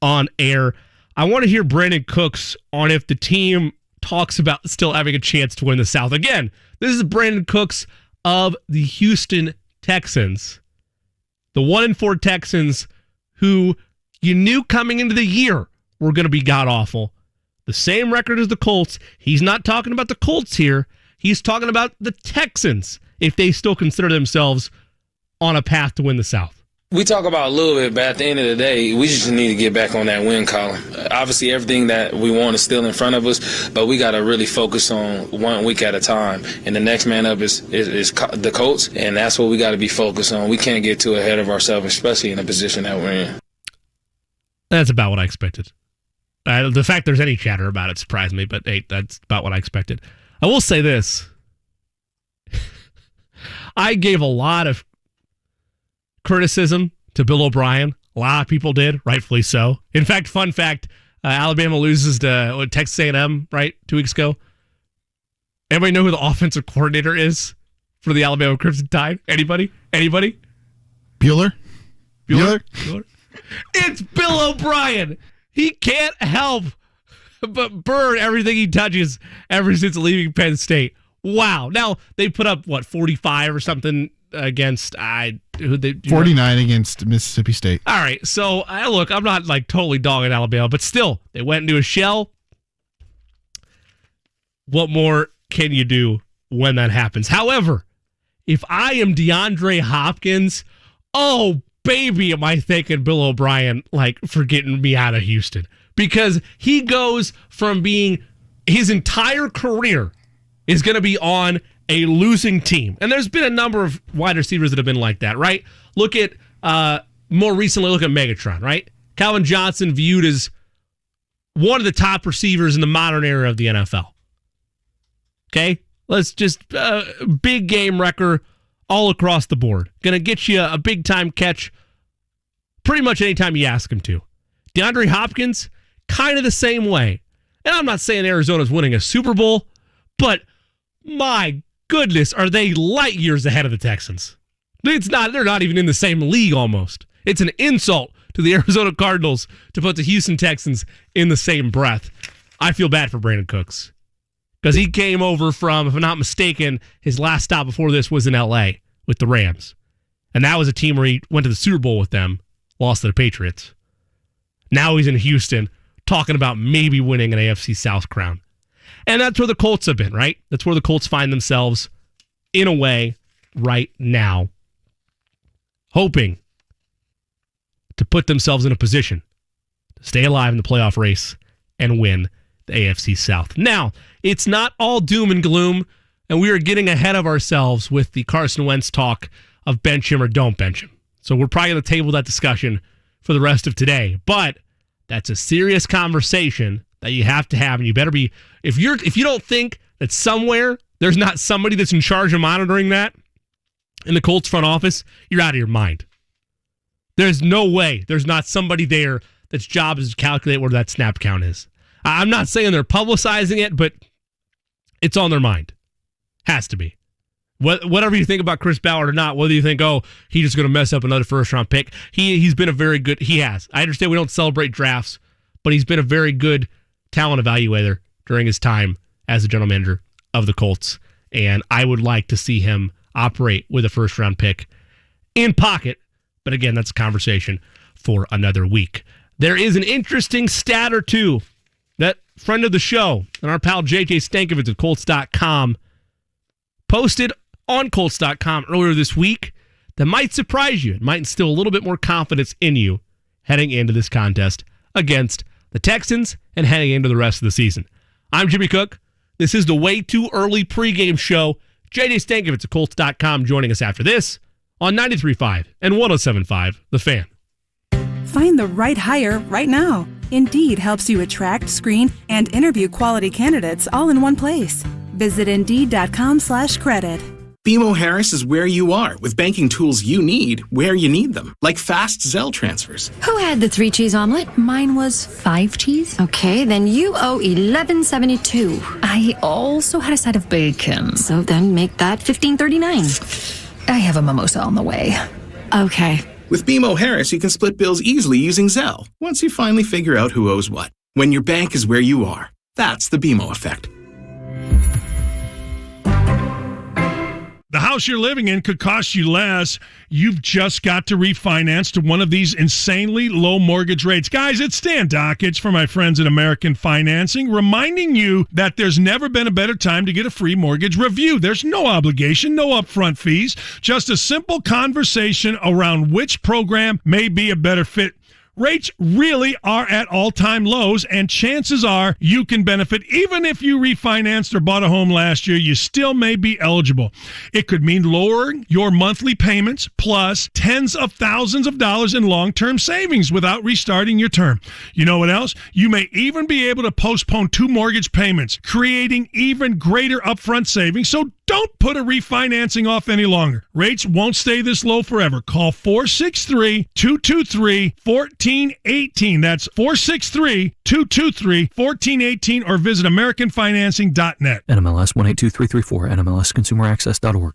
on air. I want to hear Brandon Cooks on if the team talks about still having a chance to win the South. Again, this is Brandon Cooks of the Houston Texans. The 1-4 Texans who you knew coming into the year were going to be god-awful. The same record as the Colts. He's not talking about the Colts here. He's talking about the Texans, if they still consider themselves on a path to win the South. We talk about a little bit, but at the end of the day, we just need to get back on that win column. Obviously, everything that we want is still in front of us, but we got to really focus on 1 week at a time. And the next man up is the Colts, and that's what we got to be focused on. We can't get too ahead of ourselves, especially in the position that we're in. That's about what I expected. The fact there's any chatter about it surprised me, but hey, that's about what I expected. I will say this. I gave a lot of criticism to Bill O'Brien. A lot of people did, rightfully so. In fact, fun fact, Alabama loses to Texas A&M, right, 2 weeks ago. Anybody know who the offensive coordinator is for the Alabama Crimson Tide? Anybody? Bueller? It's Bill O'Brien. He can't help but burn everything he touches ever since leaving Penn State. Wow. Now, they put up, 45 or something against 49 against Mississippi State. All right, so look, I'm not like totally dogging Alabama, but still, they went into a shell. What more can you do when that happens? However, if I am DeAndre Hopkins, oh baby, am I thanking Bill O'Brien for getting me out of Houston, because he goes from being, his entire career is going to be on a losing team. And there's been a number of wide receivers that have been like that, right? Look at, more recently, look at Megatron, right? Calvin Johnson viewed as one of the top receivers in the modern era of the NFL. Okay? Let's just, big game wrecker all across the board. Going to get you a big-time catch pretty much anytime you ask him to. DeAndre Hopkins, kind of the same way. And I'm not saying Arizona's winning a Super Bowl, but my goodness, are they light years ahead of the Texans? They're not even in the same league almost. It's an insult to the Arizona Cardinals to put the Houston Texans in the same breath. I feel bad for Brandon Cooks, because he came over from, if I'm not mistaken, his last stop before this was in LA with the Rams. And that was a team where he went to the Super Bowl with them, lost to the Patriots. Now he's in Houston talking about maybe winning an AFC South crown. And that's where the Colts have been, right? That's where the Colts find themselves, in a way, right now. Hoping to put themselves in a position to stay alive in the playoff race and win the AFC South. Now, it's not all doom and gloom, and we are getting ahead of ourselves with the Carson Wentz talk of bench him or don't bench him. So we're probably going to table that discussion for the rest of today. But That's a serious conversation that you have to have, and you better be. If you don't think that somewhere there's not somebody that's in charge of monitoring that in the Colts front office, you're out of your mind. There's no way there's not somebody there that's job is to calculate where that snap count is. I'm not saying they're publicizing it, but it's on their mind. Has to be. Whatever you think about Chris Ballard or not, whether you think, oh, he's just going to mess up another first-round pick, he's been a very good, he has. I understand we don't celebrate drafts, but he's been a very good talent evaluator during his time as the general manager of the Colts, and I would like to see him operate with a first-round pick in pocket, but again, that's a conversation for another week. There is an interesting stat or two that friend of the show and our pal JJ Stankovitz at Colts.com posted on Colts.com earlier this week that might surprise you. It might instill a little bit more confidence in you heading into this contest against the Texans and heading into the rest of the season. I'm Jimmy Cook. This is the Way Too Early pregame show. JJ Stankovitz at Colts.com joining us after this on 93.5 and 107.5 The Fan. Find the right hire right now. Indeed helps you attract, screen, and interview quality candidates all in one place. Visit Indeed.com/credit. BMO Harris is where you are with banking tools you need where you need them, like fast Zelle transfers. Who had the 3-cheese omelet? Mine was 5 cheese. Okay, then you owe $11.72. I also had a side of bacon. So then make that $15.39. I have a mimosa on the way. Okay. With BMO Harris, you can split bills easily using Zelle once you finally figure out who owes what. When your bank is where you are. That's the BMO effect. The house you're living in could cost you less. You've just got to refinance to one of these insanely low mortgage rates. Guys, it's Stan Dockich for my friends at American Financing, reminding you that there's never been a better time to get a free mortgage review. There's no obligation, no upfront fees, just a simple conversation around which program may be a better fit. Rates really are at all-time lows, and chances are you can benefit. Even if you refinanced or bought a home last year, you still may be eligible. It could mean lowering your monthly payments plus tens of thousands of dollars in long-term savings without restarting your term. You know what else? You may even be able to postpone 2 mortgage payments, creating even greater upfront savings. So don't put a refinancing off any longer. Rates won't stay this low forever. Call 463-223-1418. That's 463-223-1418 or visit AmericanFinancing.net. NMLS 182334, NMLSConsumerAccess.org.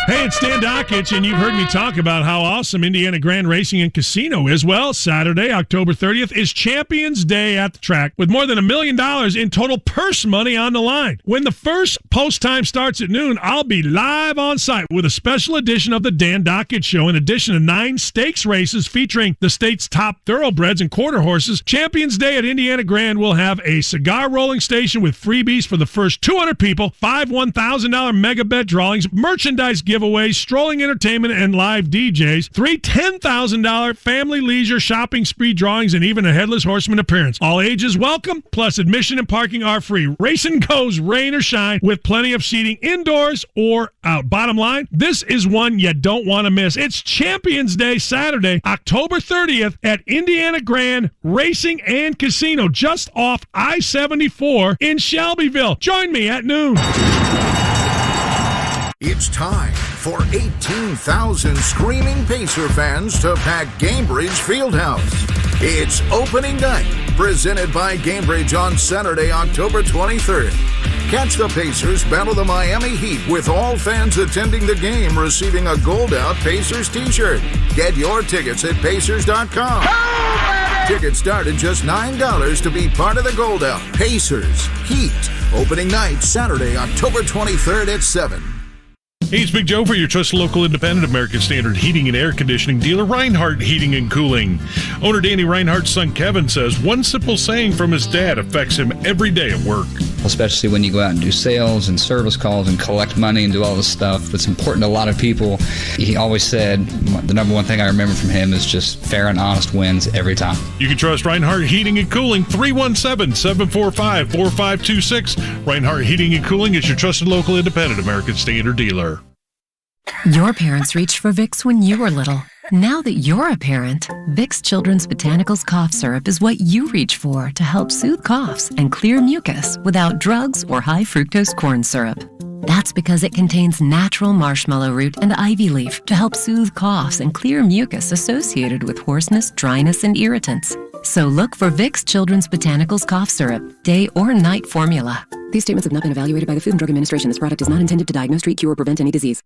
Hey, it's Stan Dockich, and you've heard me talk about how awesome Indiana Grand Racing and Casino is. Well, Saturday, October 30th, is Champions Day at the track with more than $1 million in total purse money on the line. When the first post time starts at noon, I'll be live on site with a special edition of the Dan Dockich Show. In addition to 9 stakes races featuring the state's top thoroughbreds and quarter horses, Champions Day at Indiana Grand will have a cigar rolling station with freebies for the first 200 people, 5 $1,000 mega bet drawings, merchandise giveaways, strolling entertainment, and live DJs, 3 $10,000 family leisure shopping spree drawings, and even a Headless Horseman appearance. All ages welcome, plus admission and parking are free. Racing goes rain or shine with plenty of seating indoors or out. Bottom line, this is one you don't want to miss. It's Champions Day Saturday, October 30th at Indiana Grand Racing and Casino, just off I-74 in Shelbyville. Join me at noon. It's time for 18,000 screaming Pacer fans to pack Gainbridge Fieldhouse. It's opening night, presented by Gainbridge on Saturday, October 23rd. Catch the Pacers battle the Miami Heat with all fans attending the game receiving a gold-out Pacers t-shirt. Get your tickets at Pacers.com. Tickets start at just $9 to be part of the gold-out. Pacers, Heat, opening night, Saturday, October 23rd at 7. Hey, it's Big Joe for your trusted local independent American Standard heating and air conditioning dealer, Reinhardt Heating and Cooling. Owner Danny Reinhardt's son Kevin says one simple saying from his dad affects him every day at work. Especially when you go out and do sales and service calls and collect money and do all this stuff that's important to a lot of people. He always said the number one thing I remember from him is just fair and honest wins every time. You can trust Reinhardt Heating and Cooling, 317-745-4526. Reinhardt Heating and Cooling is your trusted local independent American Standard dealer. Your parents reached for Vicks when you were little. Now that you're a parent, Vicks Children's Botanicals Cough Syrup is what you reach for to help soothe coughs and clear mucus without drugs or high fructose corn syrup. That's because it contains natural marshmallow root and ivy leaf to help soothe coughs and clear mucus associated with hoarseness, dryness, and irritants. So look for Vicks Children's Botanicals Cough Syrup, day or night formula. These statements have not been evaluated by the Food and Drug Administration. This product is not intended to diagnose, treat, cure, or prevent any disease.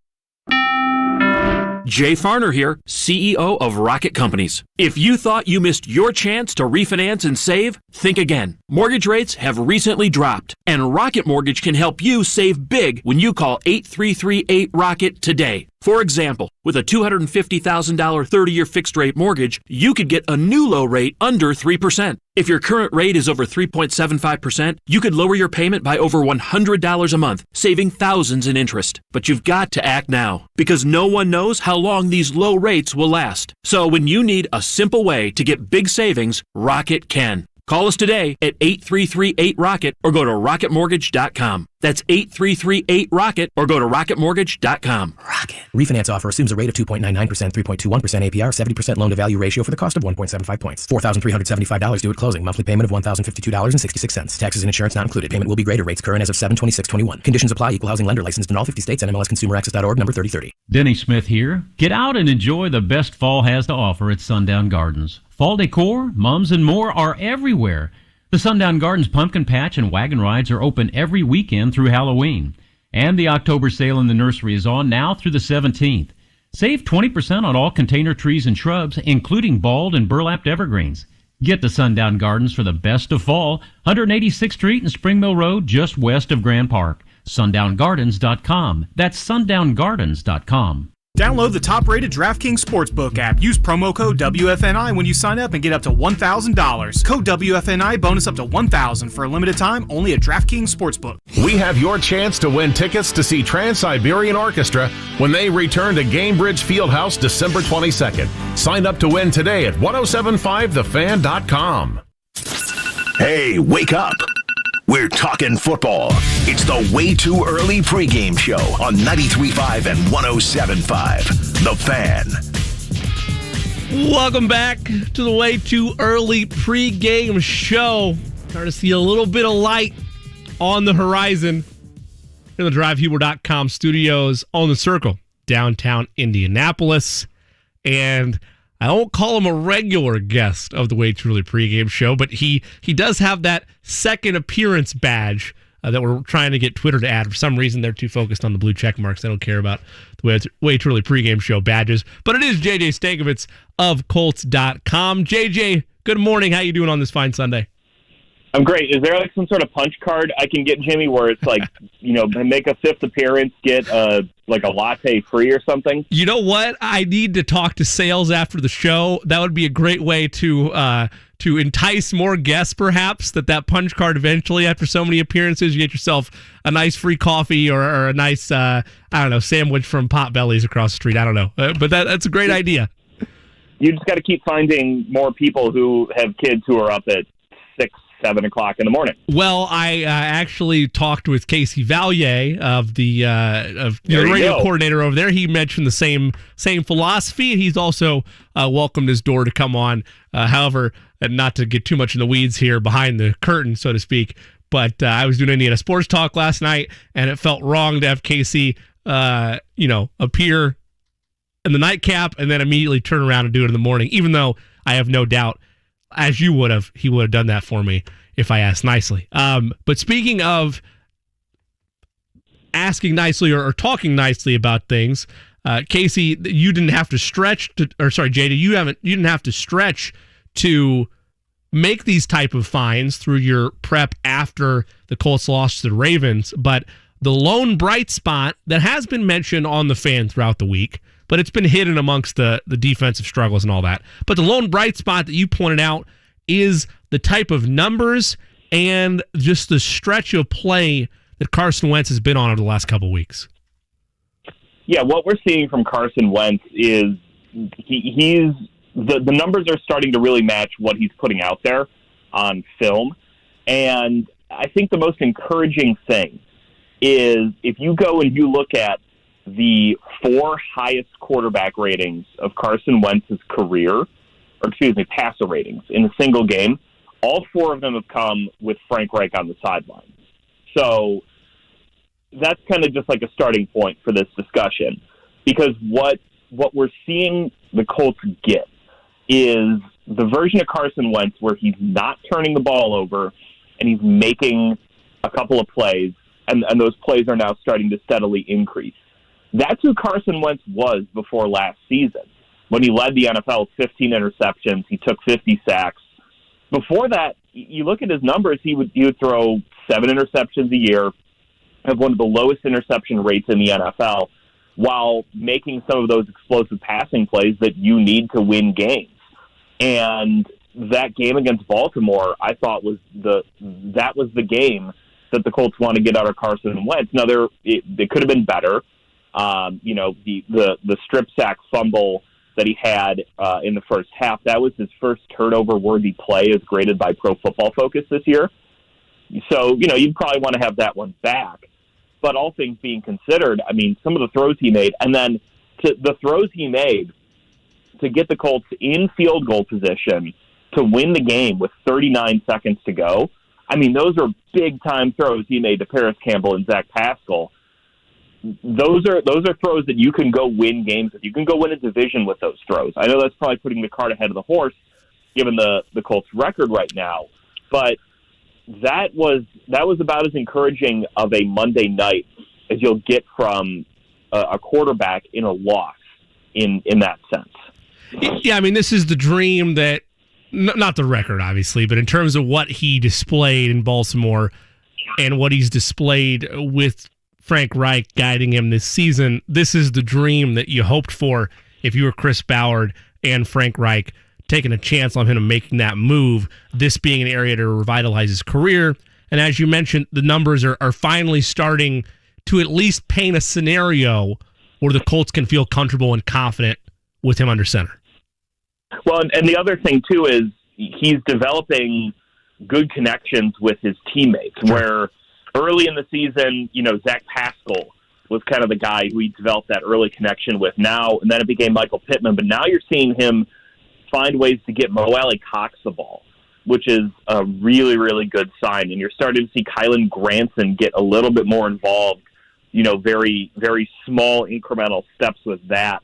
Jay Farner here, CEO of Rocket Companies. If you thought you missed your chance to refinance and save, think again. Mortgage rates have recently dropped, and Rocket Mortgage can help you save big when you call 8338-ROCKET today. For example, with a $250,000 30-year fixed-rate mortgage, you could get a new low rate under 3%. If your current rate is over 3.75%, you could lower your payment by over $100 a month, saving thousands in interest. But you've got to act now, because no one knows how long these low rates will last. So when you need a simple way to get big savings, Rocket can. Call us today at 8338-ROCKET or go to rocketmortgage.com. That's 8338-ROCKET or go to rocketmortgage.com. Rocket. Refinance offer assumes a rate of 2.99%, 3.21% APR, 70% loan-to-value ratio for the cost of 1.75 points. $4,375 due at closing. Monthly payment of $1,052.66. Taxes and insurance not included. Payment will be greater. Rates current as of 7/26/21. Conditions apply. Equal housing lender licensed in all 50 states. NMLSconsumeraccess.org number 3030. Denny Smith here. Get out and enjoy the best fall has to offer at Sundown Gardens. Fall decor, mums, and more are everywhere. The Sundown Gardens Pumpkin Patch and Wagon Rides are open every weekend through Halloween. And the October sale in the nursery is on now through the 17th. Save 20% on all container trees and shrubs, including bald and burlapped evergreens. Get to Sundown Gardens for the best of fall, 186th Street and Spring Mill Road, just west of Grand Park. SundownGardens.com. That's SundownGardens.com. Download the top-rated DraftKings Sportsbook app. Use promo code WFNI when you sign up and get up to $1,000. Code WFNI bonus up to $1,000 for a limited time only at DraftKings Sportsbook. We have your chance to win tickets to see Trans-Siberian Orchestra when they return to Gamebridge Fieldhouse December 22nd. Sign up to win today at 1075thefan.com. Hey, wake up. We're talking football. It's the Way Too Early pregame show on 93.5 and 107.5. The Fan. Welcome back to the Way Too Early pregame show. Starting to see a little bit of light on the horizon in the DriveHuber.com studios on the Circle, downtown Indianapolis. And I won't call him a regular guest of the Way Too Early pregame show, but he does have that second appearance badge that we're trying to get Twitter to add. For some reason, they're too focused on the blue check marks. They don't care about the Way Too Early pregame show badges. But it is JJ Stankovitz of Colts.com. JJ, good morning. How you doing on this fine Sunday? I'm great. Is there like some sort of punch card I can get, Jimmy, where it's like, make a fifth appearance, get like a latte free or something? You know what? I need to talk to sales after the show. That would be a great way to entice more guests, perhaps, that punch card eventually, after so many appearances, you get yourself a nice free coffee or a nice, sandwich from Potbelly's across the street. I don't know. But that's a great idea. You just got to keep finding more people who have kids who are up at 6-7 o'clock in the morning. Well, I actually talked with Casey Valier of the radio coordinator over there. He mentioned the same philosophy, and he's also welcomed his door to come on. However, and not to get too much in the weeds here behind the curtain, so to speak, but I was doing Indiana Sports Talk last night, and it felt wrong to have Casey, appear in the nightcap and then immediately turn around and do it in the morning, even though I have no doubt, as you would have, he would have done that for me if I asked nicely. But speaking of asking nicely or talking nicely about things, Casey, you didn't have to stretch JD, you didn't have to stretch to make these type of finds through your prep after the Colts lost to the Ravens. But the lone bright spot that has been mentioned on the Fan throughout the week, but it's been hidden amongst the defensive struggles and all that. But the lone bright spot that you pointed out is the type of numbers and just the stretch of play that Carson Wentz has been on over the last couple of weeks. Yeah, what we're seeing from Carson Wentz is he's the numbers are starting to really match what he's putting out there on film. And I think the most encouraging thing is if you go and you look at the 4 highest quarterback ratings of Carson Wentz's career, passer ratings in a single game. All 4 of them have come with Frank Reich on the sideline. So that's kind of just like a starting point for this discussion, because what we're seeing the Colts get is the version of Carson Wentz where he's not turning the ball over and he's making a couple of plays, and those plays are now starting to steadily increase. That's who Carson Wentz was before last season, when he led the NFL with 15 interceptions. He took 50 sacks. Before that, you look at his numbers, he would throw 7 interceptions a year, have one of the lowest interception rates in the NFL, while making some of those explosive passing plays that you need to win games. And that game against Baltimore, I thought was the game that the Colts want to get out of Carson Wentz. Now, it could have been better. The strip sack fumble that he had in the first half, that was his first turnover-worthy play as graded by Pro Football Focus this year. So, you'd probably want to have that one back. But all things being considered, I mean, some of the throws he made, and then the throws he made to get the Colts in field goal position to win the game with 39 seconds to go, I mean, those are big-time throws he made to Paris Campbell and Zach Pascal. Those are throws that you can go win games with. You can go win a division with those throws. I know that's probably putting the cart ahead of the horse, given the Colts' record right now, but that was about as encouraging of a Monday night as you'll get from a quarterback in a loss in that sense. Yeah, I mean, this is the dream that, not the record, obviously, but in terms of what he displayed in Baltimore and what he's displayed with Frank Reich guiding him this season, this is the dream that you hoped for if you were Chris Ballard and Frank Reich, taking a chance on him and making that move, this being an area to revitalize his career. And as you mentioned, the numbers are finally starting to at least paint a scenario where the Colts can feel comfortable and confident with him under center. Well, and the other thing, too, is he's developing good connections with his teammates, where early in the season, Zach Pascal was kind of the guy who he developed that early connection with now, and then it became Michael Pittman. But now you're seeing him find ways to get Mo Alley Cox the ball, which is a really, really good sign. And you're starting to see Kylan Granson get a little bit more involved, very, very small incremental steps with that.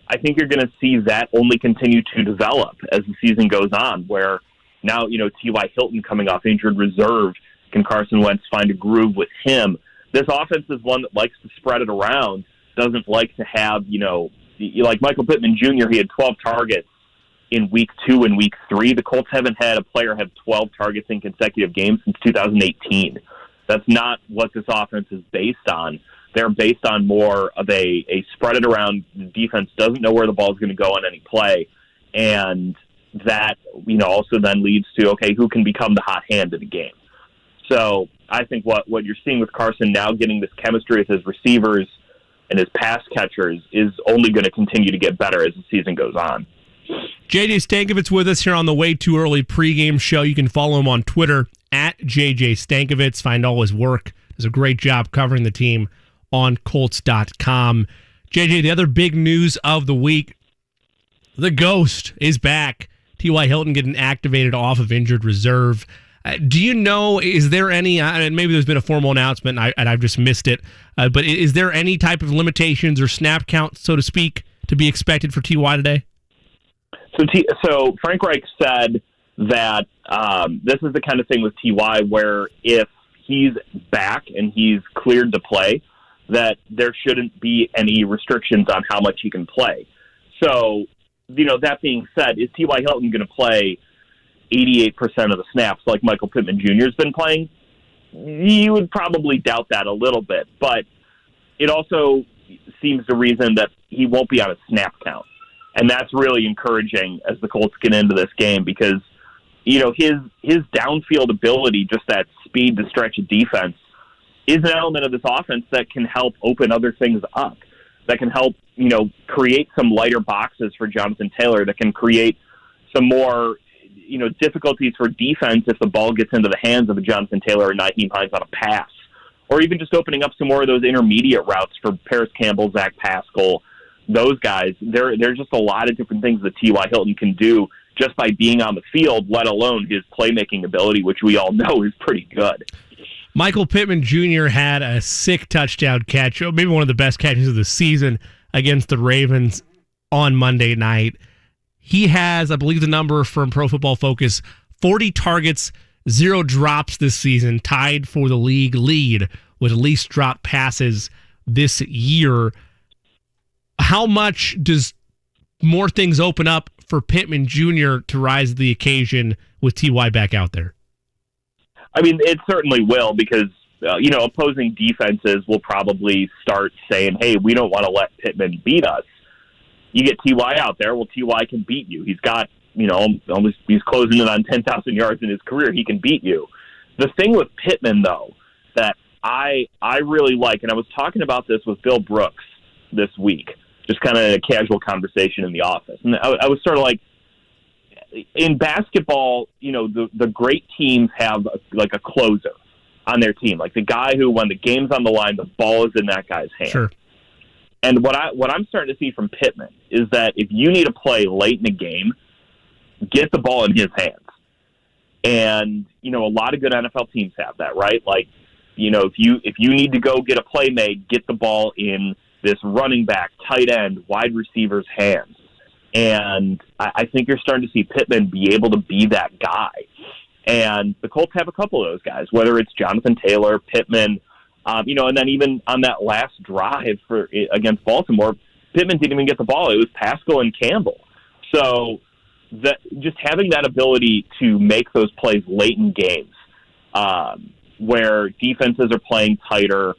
I think you're going to see that only continue to develop as the season goes on, where now, T.Y. Hilton coming off injured reserve, can Carson Wentz find a groove with him? This offense is one that likes to spread it around, doesn't like to have, like Michael Pittman Jr., he had 12 targets in week 2 and week 3. The Colts haven't had a player have 12 targets in consecutive games since 2018. That's not what this offense is based on. They're based on more of a spread it around. The defense doesn't know where the ball is going to go on any play. And that, also then leads to, okay, who can become the hot hand of the game? So I think what you're seeing with Carson now, getting this chemistry with his receivers and his pass catchers, is only going to continue to get better as the season goes on. JJ Stankovitz with us here on the Way Too Early pregame show. You can follow him on Twitter at JJ Stankovitz. Find all his work. Does a great job covering the team on Colts.com. JJ, the other big news of the week, the Ghost is back. T.Y. Hilton getting activated off of injured reserve. Do you know, is there any, and maybe there's been a formal announcement and I've just missed it, but is there any type of limitations or snap count, so to speak, to be expected for T.Y. today? So Frank Reich said that this is the kind of thing with T.Y. where if he's back and he's cleared to play, that there shouldn't be any restrictions on how much he can play. So, that being said, is T.Y. Hilton going to play 88% of the snaps like Michael Pittman Jr. has been playing? You would probably doubt that a little bit, but it also seems to reason that he won't be on a snap count. And that's really encouraging as the Colts get into this game, because, his downfield ability, just that speed to stretch a defense, is an element of this offense that can help open other things up, that can help, create some lighter boxes for Jonathan Taylor, that can create some more, difficulties for defense if the ball gets into the hands of a Jonathan Taylor or Nyheim Hines on a pass, or even just opening up some more of those intermediate routes for Paris Campbell, Zach Pascal, those guys. There's just a lot of different things that T.Y. Hilton can do just by being on the field, let alone his playmaking ability, which we all know is pretty good. Michael Pittman Jr. had a sick touchdown catch, maybe one of the best catches of the season against the Ravens on Monday night. He has, I believe the number from Pro Football Focus, 40 targets, 0 drops this season, tied for the league lead with least drop passes this year. How much does more things open up for Pittman Jr. to rise to the occasion with T.Y. back out there? I mean, it certainly will, because opposing defenses will probably start saying, hey, we don't want to let Pittman beat us. You get T.Y. out there, well, T.Y. can beat you. He's got, he's closing in on 10,000 yards in his career. He can beat you. The thing with Pittman, though, that I really like, and I was talking about this with Bill Brooks this week, just kind of a casual conversation in the office. And I was sort of like, in basketball, the great teams have a closer on their team, like the guy who, when the game's on the line, the ball is in that guy's hand. Sure. And what I'm starting to see from Pittman is that if you need to play late in the game, get the ball in his hands. And a lot of good NFL teams have that, right? Like, if you need to go get a play made, get the ball in this running back, tight end, wide receiver's hands. And I think you're starting to see Pittman be able to be that guy. And the Colts have a couple of those guys, whether it's Jonathan Taylor, Pittman, and then even on that last drive against Baltimore, Pittman didn't even get the ball. It was Pascal and Campbell. So just having that ability to make those plays late in games where defenses are playing tighter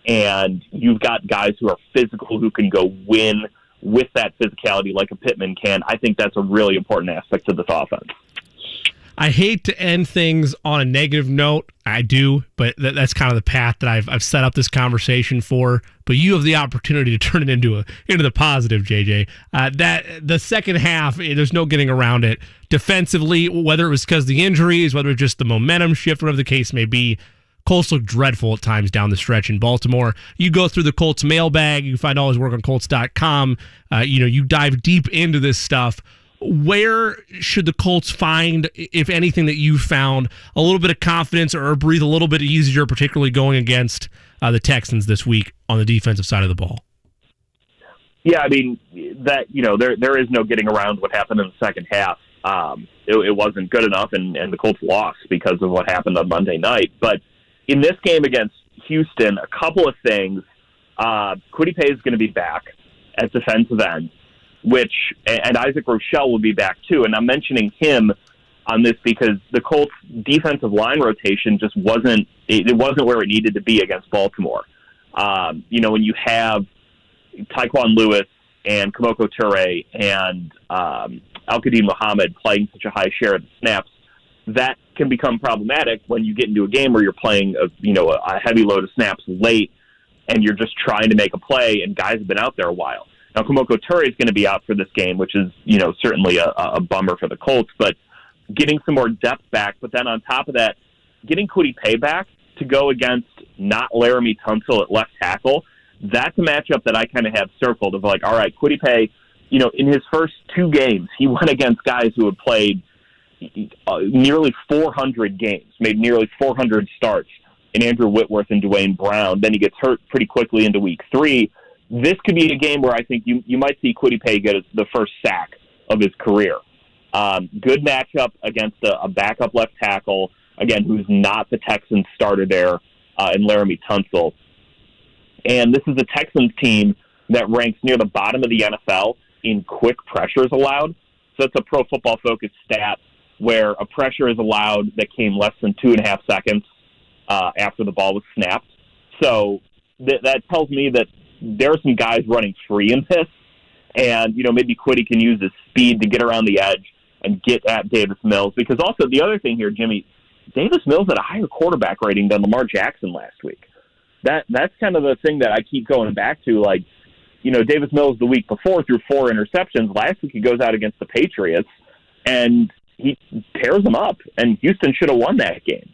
and you've got guys who are physical who can go win with that physicality like a Pittman can, I think that's a really important aspect to this offense. I hate to end things on a negative note. I do, but that's kind of the path that I've set up this conversation for. But you have the opportunity to turn it into the positive, JJ. That the second half, there's no getting around it. Defensively, whether it was because of the injuries, whether it's just the momentum shift, whatever the case may be, Colts look dreadful at times down the stretch in Baltimore. You go through the Colts mailbag, you find all his work on Colts.com. You dive deep into this stuff. Where should the Colts find, if anything, that you found a little bit of confidence or breathe a little bit easier, particularly going against the Texans this week on the defensive side of the ball? Yeah, I mean, that there is no getting around what happened in the second half. It wasn't good enough, and the Colts lost because of what happened on Monday night. But in this game against Houston, a couple of things. Kwity Paye is going to be back at defensive end, and Isaac Rochelle will be back too. And I'm mentioning him on this because the Colts' defensive line rotation just wasn't where it needed to be against Baltimore. When you have Tyquan Lewis and Kamoko Toure and Al-Qadim Muhammad playing such a high share of the snaps, that can become problematic when you get into a game where you're playing a heavy load of snaps late and you're just trying to make a play and guys have been out there a while. Now, Kamoko Toure is going to be out for this game, which is, certainly a bummer for the Colts, but getting some more depth back. But then on top of that, getting Kwity Paye back to go against not Laramie Tunsil at left tackle, that's a matchup that I kind of have circled of like, all right, Kwity Paye, in his first 2 games, he went against guys who had played nearly 400 games, made nearly 400 starts in Andrew Whitworth and Dwayne Brown. Then he gets hurt pretty quickly into week 3. This could be a game where I think you might see Kwity Paye get the first sack of his career. Good matchup against a backup left tackle, again, who's not the Texans starter there in Laramie Tunsil. And this is a Texans team that ranks near the bottom of the NFL in quick pressures allowed. So that's a Pro Football Focus stat where a pressure is allowed that came less than 2.5 seconds after the ball was snapped. So that tells me that there are some guys running free in this, and maybe Kwity can use his speed to get around the edge and get at Davis Mills. Because also the other thing here, Jimmy, Davis Mills had a higher quarterback rating than Lamar Jackson last week. That's kind of the thing that I keep going back to. Like, Davis Mills the week before threw 4 interceptions. Last week he goes out against the Patriots and he tears them up, and Houston should have won that game.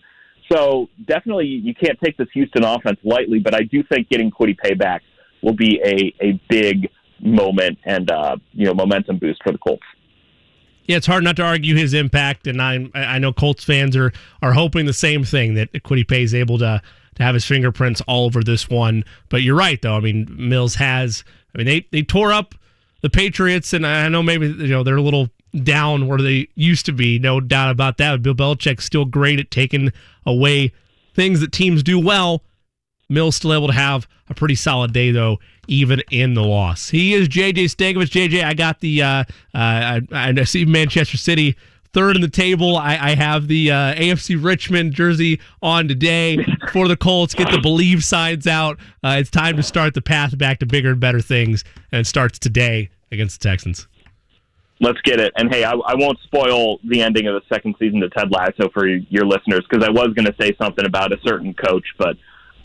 So definitely you can't take this Houston offense lightly, but I do think getting Kwity Paye back will be a big moment and momentum boost for the Colts. Yeah, it's hard not to argue his impact, and I know Colts fans are hoping the same thing, that Kwity Paye is able to have his fingerprints all over this one. But you're right, though. I mean, Mills they tore up the Patriots, and I know maybe they're a little down where they used to be, no doubt about that. Bill Belichick's still great at taking away things that teams do well. Mills still able to have a pretty solid day, though, even in the loss. He is JJ Stankovic. JJ, I got the I see Manchester City third in the table. I have the AFC Richmond jersey on today for the Colts. Get the believe signs out. It's time to start the path back to bigger and better things, and it starts today against the Texans. Let's get it. And, hey, I won't spoil the ending of the second season to Ted Lasso for your listeners, because I was going to say something about a certain coach, but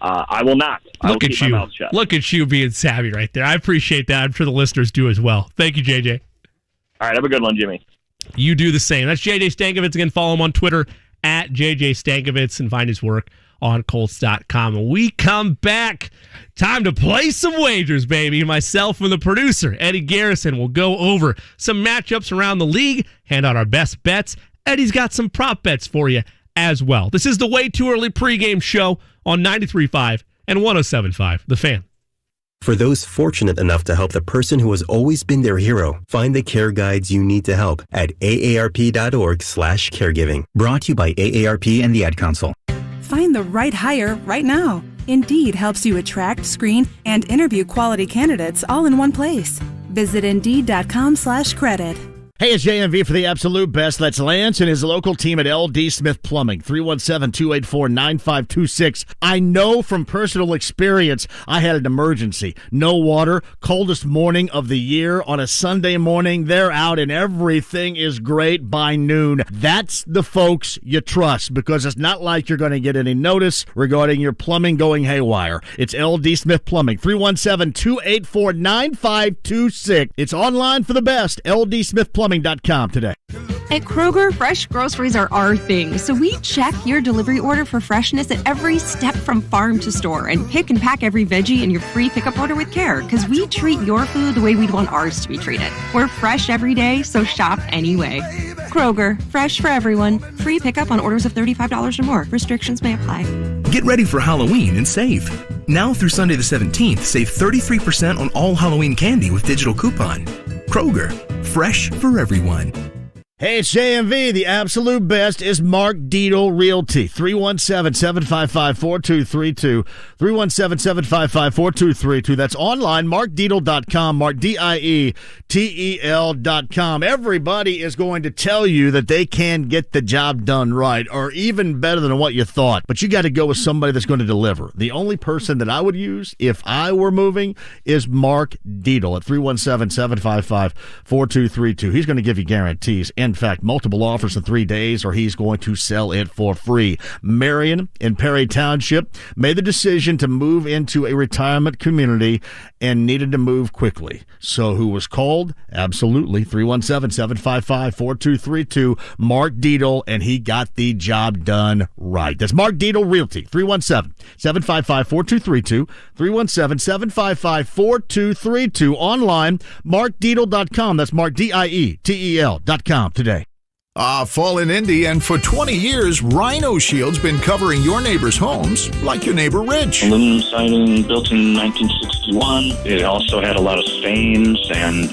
I will not. Look at you. Look at you being savvy right there. I appreciate that. I'm sure the listeners do as well. Thank you, JJ. All right, have a good one, Jimmy. You do the same. That's JJ Stankovic. Again, follow him on Twitter at JJ Stankovic and find his work on Colts.com. When we come back, time to play some wagers, baby. Myself and the producer, Eddie Garrison, will go over some matchups around the league, hand out our best bets. Eddie's got some prop bets for you as well. This is the Way Too Early pregame show on 93.5 and 107.5, The Fan. For those fortunate enough to help the person who has always been their hero, find the care guides you need to help at aarp.org/caregiving. Brought to you by AARP and the Ad Council. Find the right hire right now. Indeed helps you attract, screen, and interview quality candidates all in one place. Visit Indeed.com/credit. Hey, it's JMV for the absolute best. That's Lance and his local team at LD Smith Plumbing, 317-284-9526. I know from personal experience I had an emergency. No water, coldest morning of the year. On a Sunday morning, they're out and everything is great by noon. That's the folks you trust, because it's not like you're going to get any notice regarding your plumbing going haywire. It's LD Smith Plumbing, 317-284-9526. It's online for the best, LDSmithPlumbing.com today. At Kroger, fresh groceries are our thing, so we check your delivery order for freshness at every step from farm to store and pick and pack every veggie in your free pickup order with care, because we treat your food the way we'd want ours to be treated. We're fresh every day, so shop anyway. Kroger, fresh for everyone. Free pickup on orders of $35 or more. Restrictions may apply. Get ready for Halloween and save. Now through Sunday the 17th, save 33% on all Halloween candy with digital coupon. Kroger, fresh for everyone. Hey, it's JMV. The absolute best is Mark Dietel Realty. 317-755-4232. 317-755-4232. That's online, markdietel.com, markdietel.com. Everybody is going to tell you that they can get the job done right, or even better than what you thought. But you got to go with somebody that's going to deliver. The only person that I would use if I were moving is Mark Dietel at 317-755-4232. He's going to give you guarantees. In fact, multiple offers in 3 days, or he's going to sell it for free. Marion in Perry Township made the decision to move into a retirement community and needed to move quickly. So who was called? Absolutely. 317-755-4232. Mark Dietel, and he got the job done right. That's Mark Dietel Realty. 317-755-4232. 317-755-4232. Online, markdietel.com. That's markdietel.com today. Fall in Indy, and for 20 years, Rhino Shield's been covering your neighbor's homes like your neighbor Rich. Aluminum siding built in 1961. It also had a lot of stains, and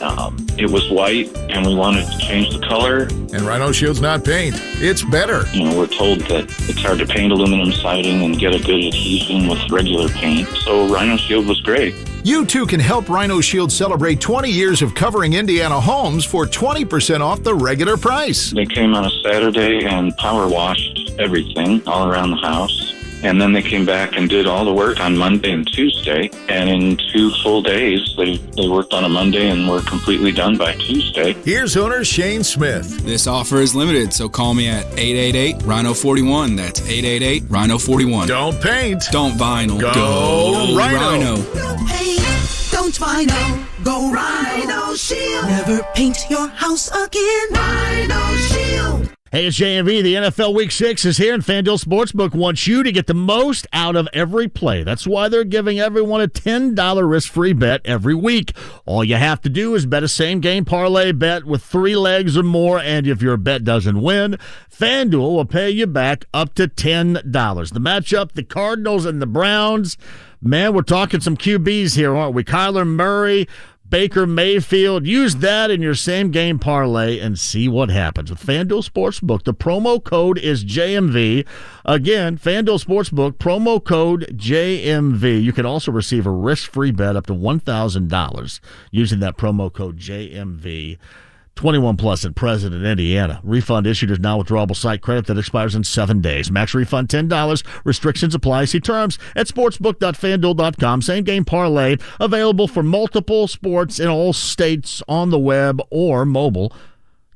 it was white, and we wanted to change the color. And Rhino Shield's not paint. It's better. We're told that it's hard to paint aluminum siding and get a good adhesion with regular paint, so Rhino Shield was great. You too can help Rhino Shield celebrate 20 years of covering Indiana homes for 20% off the regular price. They came on a Saturday and power washed everything all around the house. And then they came back and did all the work on Monday and Tuesday. And in 2 full days, they worked on a Monday and were completely done by Tuesday. Here's owner Shane Smith. This offer is limited, so call me at 888-RHINO-41. That's 888-RHINO-41. Don't paint. Don't vinyl. Go Rhino. Don't paint. Don't vinyl. Go Rhino Shield. Never paint your house again. Rhino Shield. Hey, it's JMV. The NFL Week 6 is here, and FanDuel Sportsbook wants you to get the most out of every play. That's why they're giving everyone a $10 risk-free bet every week. All you have to do is bet a same-game parlay bet with 3 legs or more, and if your bet doesn't win, FanDuel will pay you back up to $10. The matchup, the Cardinals and the Browns. Man, we're talking some QBs here, aren't we? Kyler Murray, Baker Mayfield. Use that in your same-game parlay and see what happens. With FanDuel Sportsbook, the promo code is JMV. Again, FanDuel Sportsbook, promo code JMV. You can also receive a risk-free bet up to $1,000 using that promo code JMV. 21 plus and present in Indiana. Refund issued as non-withdrawable site credit that expires in 7 days. Max refund $10. Restrictions apply. See terms at sportsbook.fanduel.com. Same game parlay available for multiple sports in all states on the web or mobile.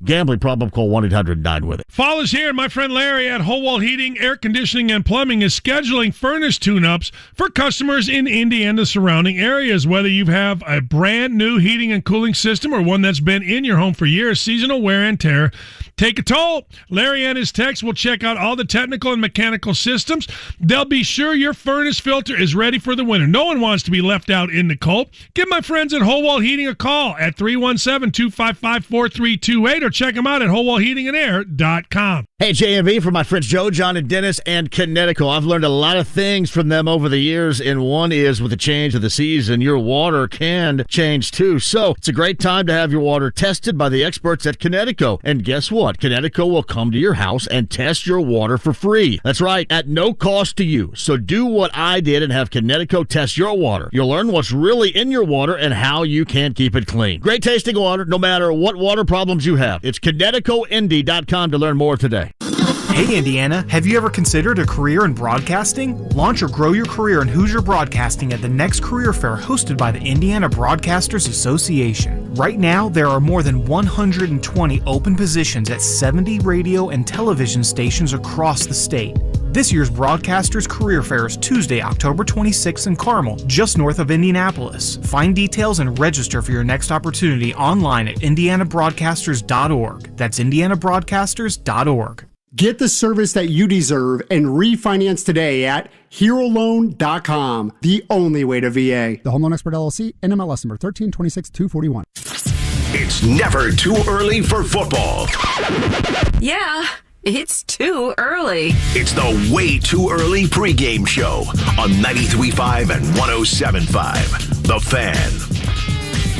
Gambling problem, call 1-800-9-WITH-IT. Fall is here. My friend Larry at Whole Wall Heating, Air Conditioning, and Plumbing is scheduling furnace tune-ups for customers in Indiana surrounding areas. Whether you have a brand new heating and cooling system or one that's been in your home for years, seasonal wear and tear take a toll. Larry and his techs will check out all the technical and mechanical systems. They'll be sure your furnace filter is ready for the winter. No one wants to be left out in the cold. Give my friends at Whole Wall Heating a call at 317-255-4328 or check them out at wholewallheatingandair.com. Hey, JMV, for my friends Joe, John, and Dennis, and Connecticut. I've learned a lot of things from them over the years, and one is with the change of the season, your water can change too. So it's a great time to have your water tested by the experts at Connecticut. And guess what? Connecticut will come to your house and test your water for free. That's right, at no cost to you. So do what I did and have Connecticut test your water. You'll learn what's really in your water and how you can keep it clean. Great tasting water, no matter what water problems you have. It's ConnecticutIndy.com to learn more today. Hey Indiana, have you ever considered a career in broadcasting? Launch or grow your career in Hoosier Broadcasting at the next career fair hosted by the Indiana Broadcasters Association. Right now, there are more than 120 open positions at 70 radio and television stations across the state. This year's Broadcasters Career Fair is Tuesday, October 26th in Carmel, just north of Indianapolis. Find details and register for your next opportunity online at indianabroadcasters.org. That's indianabroadcasters.org. Get the service that you deserve and refinance today at HeroLoan.com, the only way to VA. The Home Loan Expert LLC, NMLS number 1326241. It's never too early for football. Yeah, it's too early. It's the Way Too Early pregame show on 93.5 and 107.5. The Fan.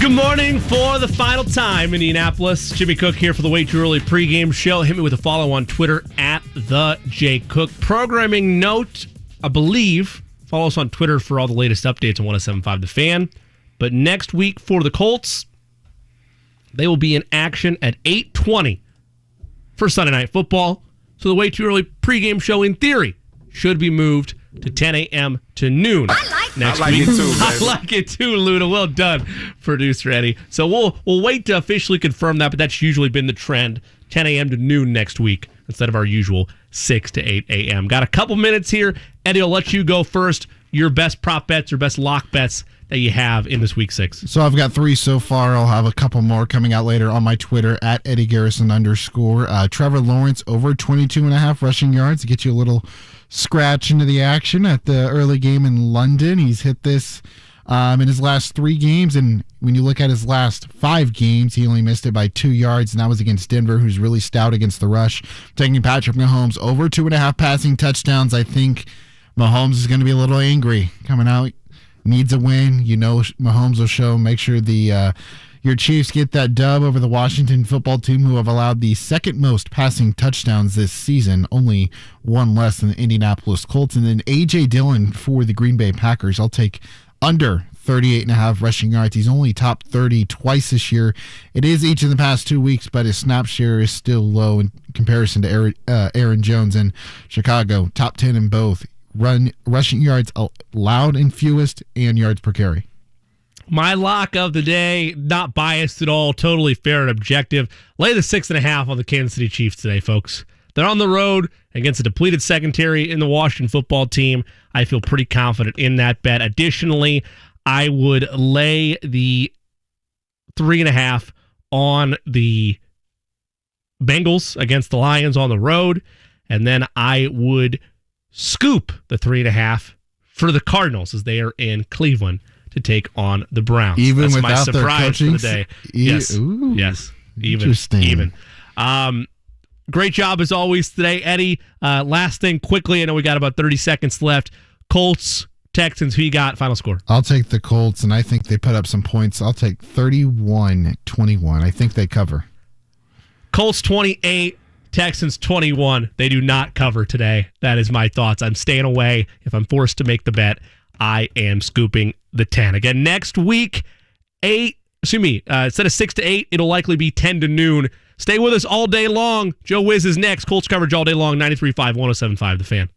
Good morning for the final time, Indianapolis. Jimmy Cook here for the Way Too Early pregame show. Hit me with a follow on Twitter at the J Cook. Programming note, I believe, follow us on Twitter for all the latest updates on 107.5 The Fan. But next week for the Colts, they will be in action at 8:20 for Sunday Night Football. So the Way Too Early pregame show, in theory, should be moved to 10 a.m. to noon next week. It too, I like it too, Luda. Well done, producer Eddie. So we'll wait to officially confirm that, but that's usually been the trend, 10 a.m. to noon next week instead of our usual 6 to 8 a.m. Got a couple minutes here. Eddie, I'll let you go first. Your best prop bets or best lock bets that you have in this week 6. So I've got 3 so far. I'll have a couple more coming out later on my Twitter at Eddie Garrison _ Trevor Lawrence over 22.5 rushing yards to get you a little scratch into the action at the early game in London. He's hit this in his last 3 games, and when you look at his last 5 games, he only missed it by 2 yards, and that was against Denver, who's really stout against the rush. Taking Patrick Mahomes over 2.5 passing touchdowns. I think Mahomes is going to be a little angry coming out. Needs a win. You know Mahomes will show. Make sure your Chiefs get that dub over the Washington football team, who have allowed the second most passing touchdowns this season, only 1 less than the Indianapolis Colts. And then A.J. Dillon for the Green Bay Packers. I'll take under 38.5 rushing yards. He's only top 30 twice this year. It is each of the past 2 weeks, but his snap share is still low in comparison to Aaron Jones and Chicago. Top 10 in both rushing yards allowed in fewest and yards per carry. My lock of the day, not biased at all, totally fair and objective. Lay the 6.5 on the Kansas City Chiefs today, folks. They're on the road against a depleted secondary in the Washington football team. I feel pretty confident in that bet. Additionally, I would lay the 3.5 on the Bengals against the Lions on the road. And then I would scoop the 3.5 for the Cardinals as they are in Cleveland to take on the Browns. Even That's without my surprise their for the day. Yes. Ooh, yes. Interesting. Even. Great job as always today, Eddie. Last thing quickly, I know we got about 30 seconds left. Colts, Texans, who you got? Final score. I'll take the Colts, and I think they put up some points. I'll take 31-21. I think they cover. Colts 28, Texans 21. They do not cover today. That is my thoughts. I'm staying away. If I'm forced to make the bet, I am scooping the 10. Again, next week, instead of 6 to 8, it'll likely be 10 to noon. Stay with us all day long. Joe Wiz is next. Colts coverage all day long, 93.5, 107.5, The Fan.